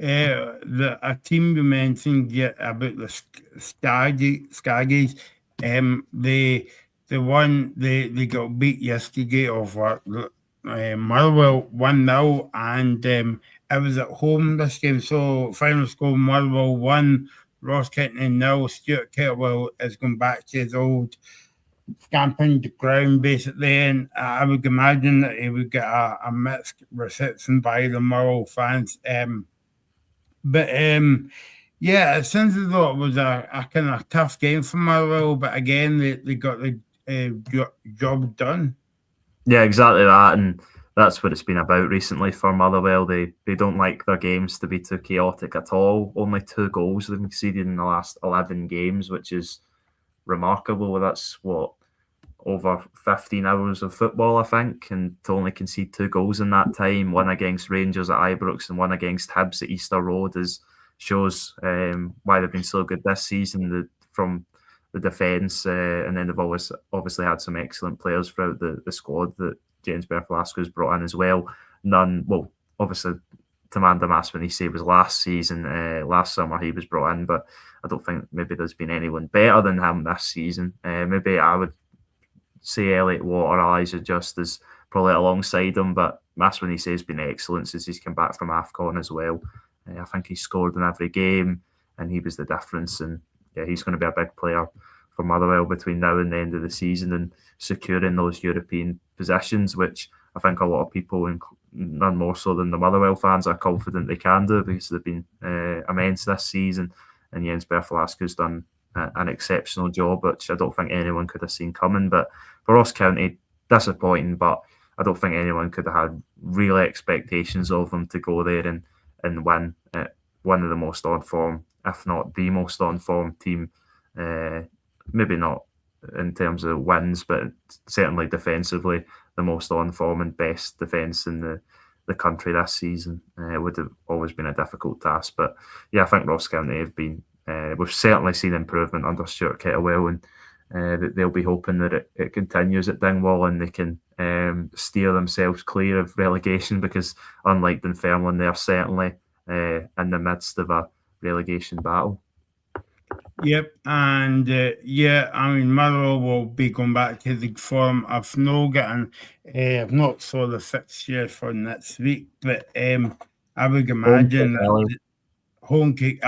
A team you mentioned about the Skaggies, they got beat yesterday over Motherwell 1-0, and it was at home this game. So final score: Motherwell 1, Ross Keating 0. Stuart Kettlewell is going back to his old stamping the ground basically, and I would imagine that he would get a mixed reception by the Motherwell fans. But yeah, it seems as though it was a kind of tough game for Motherwell, but again, they got the job done. Yeah, exactly that. And that's what it's been about recently for Motherwell. They don't like their games to be too chaotic at all. Only 2 goals they've conceded in the last 11 games, which is remarkable. That's what, over 15 hours of football, I think, and to only concede 2 goals in that time, one against Rangers at Ibrox and one against Hibs at Easter Road, shows why they've been so good this season from the defence, and then they've always obviously had some excellent players throughout the squad that James Berth-Velasquez brought in as well. Obviously Tamanda Maswanise was last season, last summer he was brought in, but I don't think maybe there's been anyone better than him this season. Maybe I would say Elliot Watt or Elijah Just is probably alongside him, but Maswanise has been excellent since he's come back from AFCON as well. I think he scored in every game and he was the difference, and yeah, he's going to be a big player for Motherwell between now and the end of the season and securing those European positions, which I think a lot of people, none more so than the Motherwell fans, are confident they can do because they've been immense this season, and Jens Berth-Velasquez done an exceptional job, which I don't think anyone could have seen coming. But for Ross County, disappointing, but I don't think anyone could have had real expectations of them to go there and win one of the most on form, if not the most on form team. Maybe not in terms of wins, but certainly defensively, the most on form and best defence in the country this season. It would have always been a difficult task. But yeah, I think Ross County have been, we've certainly seen improvement under Stuart Kettlewell, and they'll be hoping that it continues at Dingwall and they can steer themselves clear of relegation, because unlike Dunfermline, they're certainly in the midst of a relegation battle. Yep, and Motherwell will be going back to the form of Nogget, and I've not saw the fixture for next week, but I would imagine that home kick.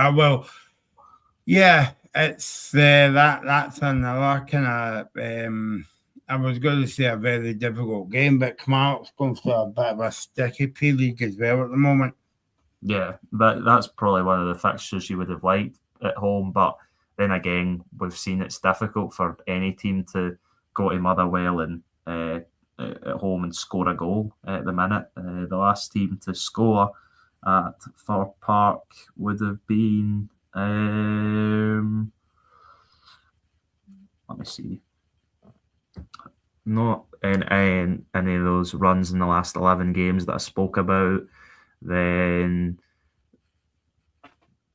It's that's another kind of. I was going to say a very difficult game, but Kilmarnock's going through a bit of a sticky period as well at the moment. Yeah, that's probably one of the fixtures you would have liked at home, but then again, we've seen it's difficult for any team to go to Motherwell and at home and score a goal at the minute. The last team to score at Fir Park would have been, let me see, not in any of those runs in the last 11 games that I spoke about. Then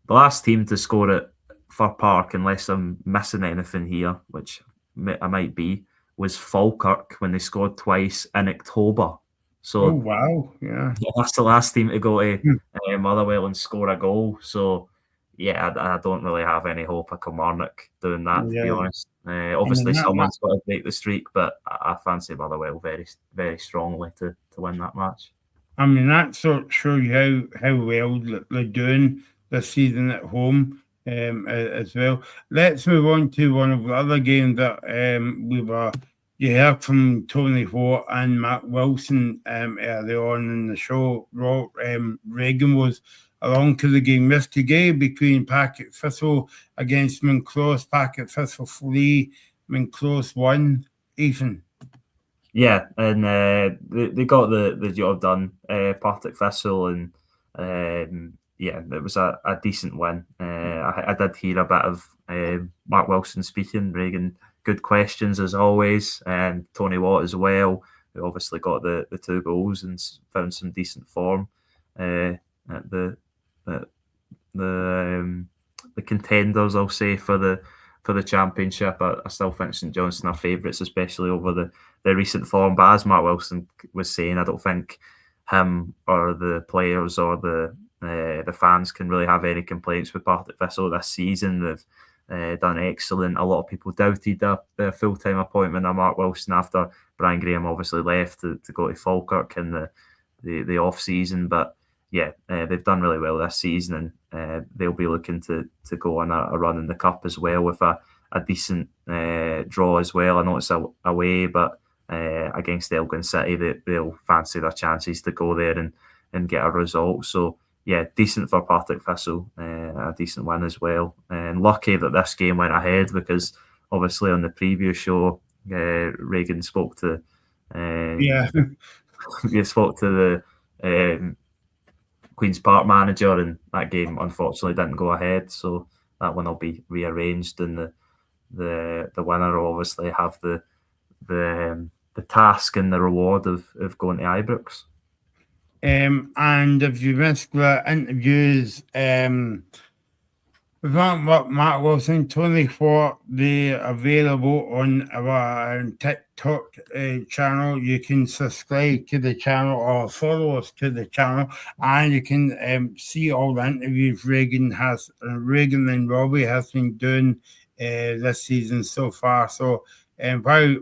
the last team to score at Fir Park, unless I'm missing anything here, which I might be, was Falkirk when they scored twice in October. So, oh wow, yeah, that's the last team to go to Motherwell and score a goal. So, yeah, I don't really have any hope of Kilmarnock doing that, to be honest. Obviously, someone's got to break the streak, but I fancy Motherwell very, very strongly to win that match. I mean, that sort of shows you how well they're doing this season at home as well. Let's move on to one of the other games that you heard from Tony Hoare and Matt Wilson early on in the show. Reagan was along to the game yesterday between Packet Thistle against Monclose. Packet Thistle 3, Monclose 1. Ethan. Yeah, and they got the job done. Partick Thistle, and it was a decent win. I did hear a bit of Mark Wilson speaking. Reagan, good questions as always, and Tony Watt as well, who obviously got the 2 goals and found some decent form at the contenders, I'll say, for the championship. I still think St Johnstone are favourites, especially over the recent form. But as Mark Wilson was saying, I don't think him or the players or the fans can really have any complaints with Partick Thistle this season. They've done excellent. A lot of people doubted their full-time appointment of Mark Wilson after Brian Graham obviously left to go to Falkirk in the off-season. But yeah, they've done really well this season, and they'll be looking to go on a run in the Cup as well with a decent draw as well. I know it's away, but against Elgin City, they'll fancy their chances to go there and get a result. So yeah, decent for Partick Thistle, a decent win as well. And lucky that this game went ahead, because obviously on the previous show, Reagan spoke to we spoke to the Queen's Park manager, and that game unfortunately didn't go ahead. So that one will be rearranged, and the winner will obviously have the task and the reward of going to Ibrox. And if you missed the interviews, what Matt Wilson, 24, they're available on our TikTok channel. You can subscribe to the channel or follow us to the channel, and you can see all the interviews Reagan and Robbie has been doing this season so far. So while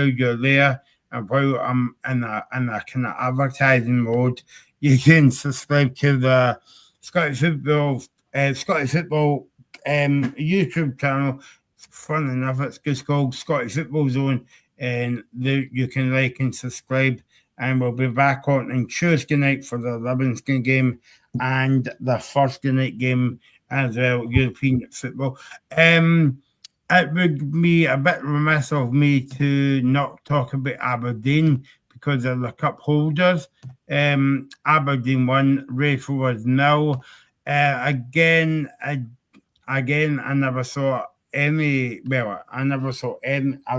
you're there, and while I'm in a kind of advertising mode, you can subscribe to the Scottish Football YouTube channel. Fun enough, it's just called Scottish Football Zone, and you can like and subscribe. And we'll be back on Tuesday night for the Livingston game and the Thursday night game as well, European football. It would be a bit remiss of me to not talk about Aberdeen because they're the cup holders. Aberdeen won, Raith was 0. Again, I never saw a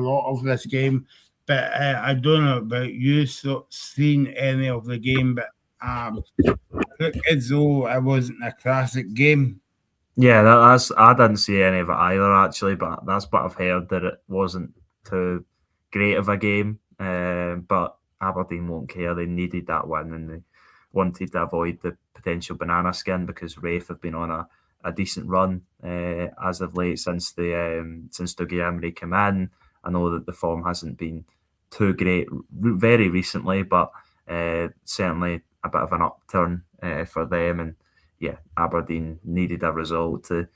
lot of this game, but I don't know about you seen any of the game, but look as though it wasn't a classic game. Yeah, that's I didn't see any of it either, actually, but that's what I've heard, that it wasn't too great of a game. But Aberdeen won't care. They needed that win, and they wanted to avoid the potential banana skin because Raith have been on a decent run as of late since Dougie Emery came in. I know that the form hasn't been too great very recently, but certainly a bit of an upturn for them. And yeah, Aberdeen needed a result to,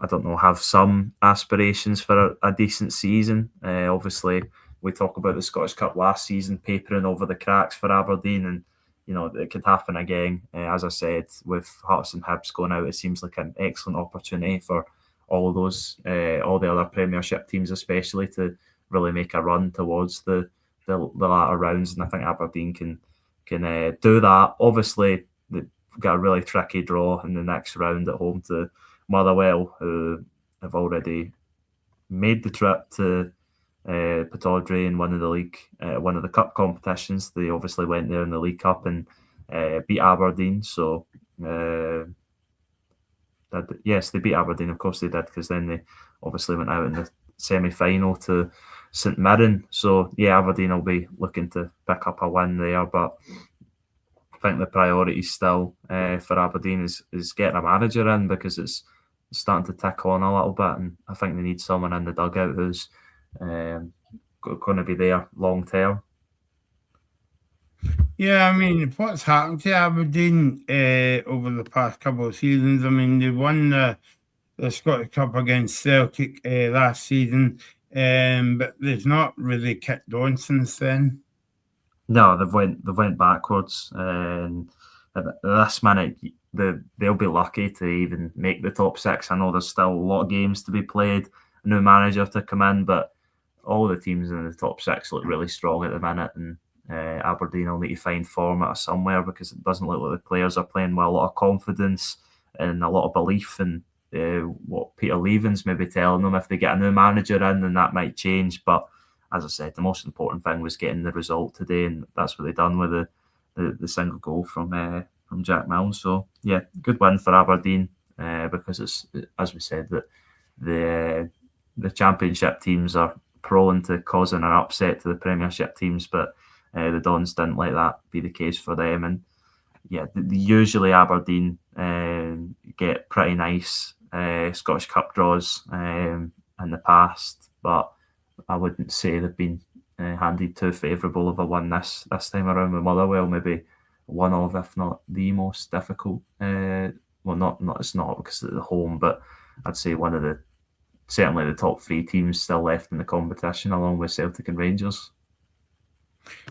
I don't know, have some aspirations for a decent season. Obviously, we talk about the Scottish Cup last season papering over the cracks for Aberdeen, and it could happen again. As I said, with Hearts and Hibs going out, it seems like an excellent opportunity for all the other Premiership teams, especially, to really make a run towards the latter rounds. And I think Aberdeen can do that. Obviously, they've got a really tricky draw in the next round at home to Motherwell, who have already made the trip to Pittodrie in one of the cup competitions. They obviously went there in the League Cup and beat Aberdeen. So yes, they beat Aberdeen. Of course they did, because then they obviously went out in the semi-final to St Mirren. So yeah, Aberdeen will be looking to pick up a win there, but I think the priority still for Aberdeen is getting a manager in, because it's starting to tick on a little bit, and I think they need someone in the dugout who's going to be there long term. Yeah, I mean, what's happened to Aberdeen over the past couple of seasons? I mean, they won the Scottish Cup against Celtic last season, but they've not really kicked on since then. No, they've went backwards, and at this minute they'll be lucky to even make the top six. I know there's still a lot of games to be played, a new manager to come in, but all the teams in the top six look really strong at the minute, and Aberdeen will need to find form out of somewhere, because it doesn't look like the players are playing with a lot of confidence and a lot of belief in what Peter Leven's maybe telling them. If they get a new manager in, then that might change. But as I said, the most important thing was getting the result today, and that's what they've done with the single goal from Jack Milne. So yeah, good win for Aberdeen, because it's, as we said, that the Championship teams are prone to causing an upset to the Premiership teams, but the Dons didn't let that be the case for them. And yeah, usually Aberdeen get pretty nice Scottish Cup draws in the past, but I wouldn't say they've been handed too favourable of a win this time around with Motherwell. Maybe one of, if not the most difficult. It's not because it's at home, but I'd say one of certainly the top three teams still left in the competition, along with Celtic and Rangers.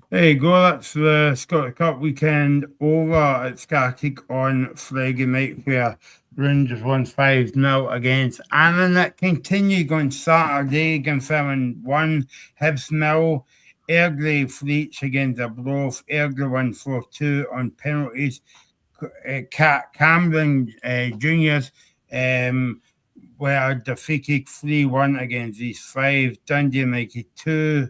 There you go, that's the Scottish Cup weekend over at Scarkick on Friday night, where Rangers won 5-0 against Annan. That continued on Saturday, confirming 1, Hibs 0. Airdrie Fleets against Arbroath. Airdrie won 4-2 on penalties. Camden Juniors were defeated 3-1 against East 5. Dundee United 2.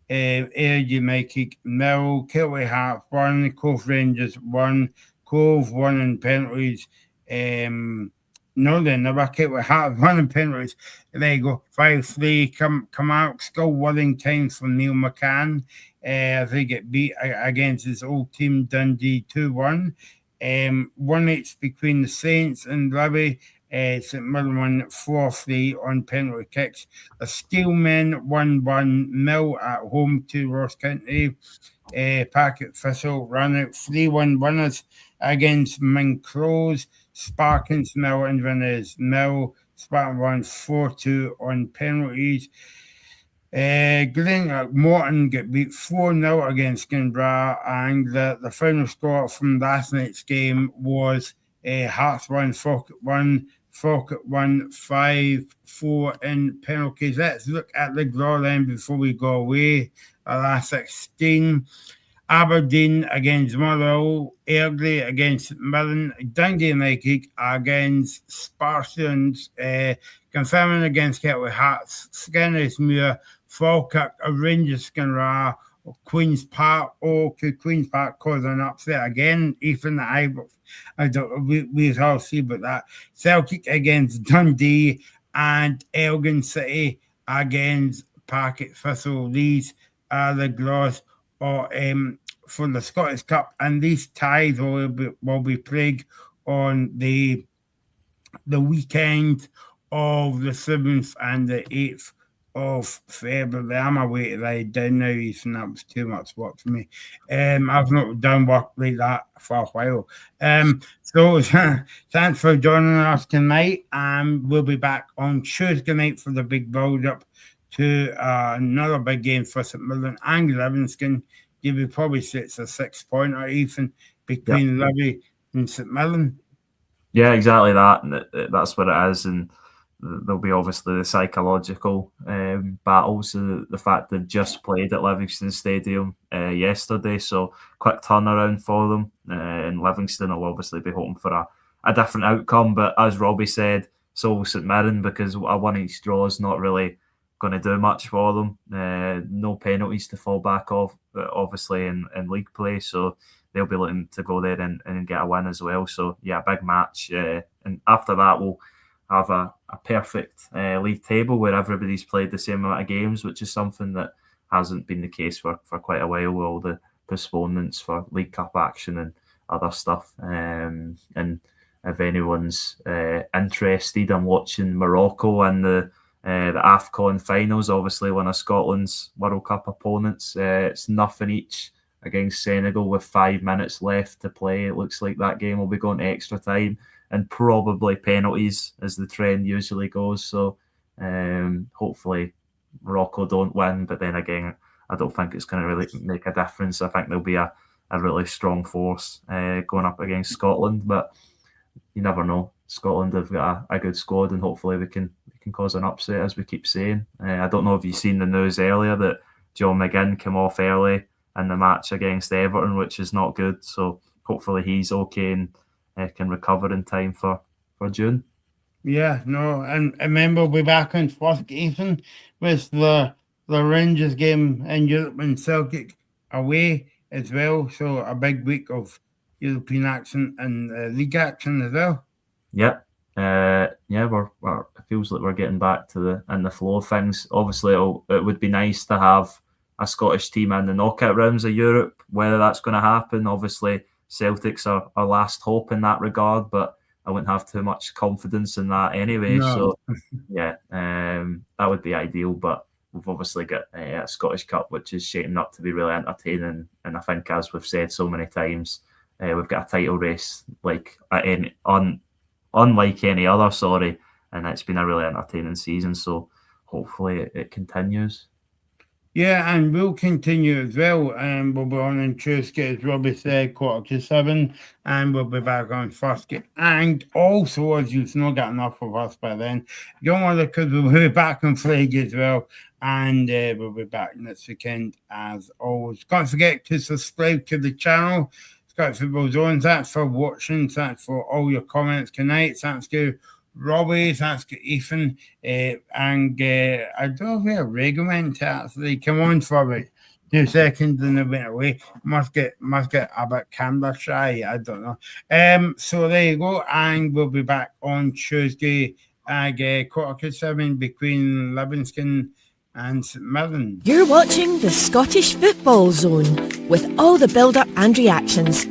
Ayr United 0. Kilway Hearts 1. Cove Rangers 1. Cove 1 in penalties. No, they never. Kilway Hearts 1 in penalties. There you go. 5-3. Come out. Still winning times from Neil McCann. They get beat against his old team Dundee 2-1. 1-8 between the Saints and Livy. St Mirren won 4-3 on penalty kicks. The Steelmen 1-1 Mill at home to Ross County. Packet Thistle ran out 3-1 winners against Mincrose. Sparkins Mill and Inverness Mill. Spartan won 4-2 on penalties. Glen Morton get beat 4-0 against Skinbra, and the final score from last night's game was Hearts 1, Falkirk 1, Falkirk 1, 5-4 in penalties. Let's look at the draw then before we go away. The last 16. Aberdeen against Motherwell, Airdrie against Mirren, Dundee United against Spartans, confirming against Kilway Hearts, Skinner's Falkirk, Rangers Skinra, Queen's Park. Could Queen's Park cause an upset again? Ethan, we all see about that. Celtic against Dundee and Elgin City against Packet Thistle. These are the draws for the Scottish Cup, and these ties will be played on the weekend of the 7th and the 8th of February. I'm away to lie down now, Ethan. That was too much work for me. I've not done work like that for a while. So thanks for joining us tonight. We'll be back on Tuesday night for the big build-up to another big game for St Mirren and Livingston. You would probably say it's a 6-pointer, Ethan, between Livy and St Mirren. Yeah, exactly that. And that's what it is. And there'll be obviously the psychological battles. The fact they've just played at Livingston Stadium yesterday, so quick turnaround for them. And Livingston will obviously be hoping for a different outcome. But as Robbie said, so will St Mirren, because a 1-each draw is not really going to do much for them. No penalties to fall back off, obviously, in league play. So they'll be looking to go there and get a win as well. So, yeah, big match. And after that, we'll have a perfect league table where everybody's played the same amount of games, which is something that hasn't been the case for quite a while, with all the postponements for League Cup action and other stuff. And if anyone's interested, I'm watching Morocco and the AFCON finals, obviously one of Scotland's World Cup opponents. It's 0 each against Senegal with 5 minutes left to play. It looks like that game will be going to extra time and probably penalties, as the trend usually goes. So hopefully Morocco don't win, but then again, I don't think it's going to really make a difference. I think there'll be a really strong force going up against Scotland, but you never know. Scotland have got a good squad, and hopefully we can cause an upset, as we keep saying. I don't know if you've seen the news earlier that John McGinn came off early in the match against Everton, which is not good. So hopefully he's okay and can recover in time for June. Yeah, no, and remember we'll be back on first, Ethan, with the Rangers game in Europe and Celtic away as well. So a big week of European action and league action as well. Yep. It feels like we're getting back to the flow of things. Obviously, it would be nice to have a Scottish team in the knockout rounds of Europe. Whether that's going to happen, obviously, Celtic's our last hope in that regard, but I wouldn't have too much confidence in that anyway. No. So, yeah, that would be ideal. But we've obviously got a Scottish Cup, which is shaping up to be really entertaining. And I think, as we've said so many times, we've got a title race unlike any other, and it's been a really entertaining season. So hopefully it continues. Yeah, and we'll continue as well. We'll be on Tuesday, as Robbie said, 6:45, and we'll be back on Thursday. And also, as you've not got enough of us by then, don't worry, because we'll be back on Friday as well. And we'll be back next weekend as always. Don't forget to subscribe to the channel. Scott Football Zones. Thanks for watching. Thanks for all your comments tonight. Thanks to Robbie, thanks to Ethan, and I don't know where Regan went to actually come on for about 2 seconds and then went away. Must get a bit camera shy, I don't know. So there you go, and we'll be back on Tuesday at 6:45 between Livingston and St Mirren. You're watching the Scottish Football Zone with all the build-up and reactions.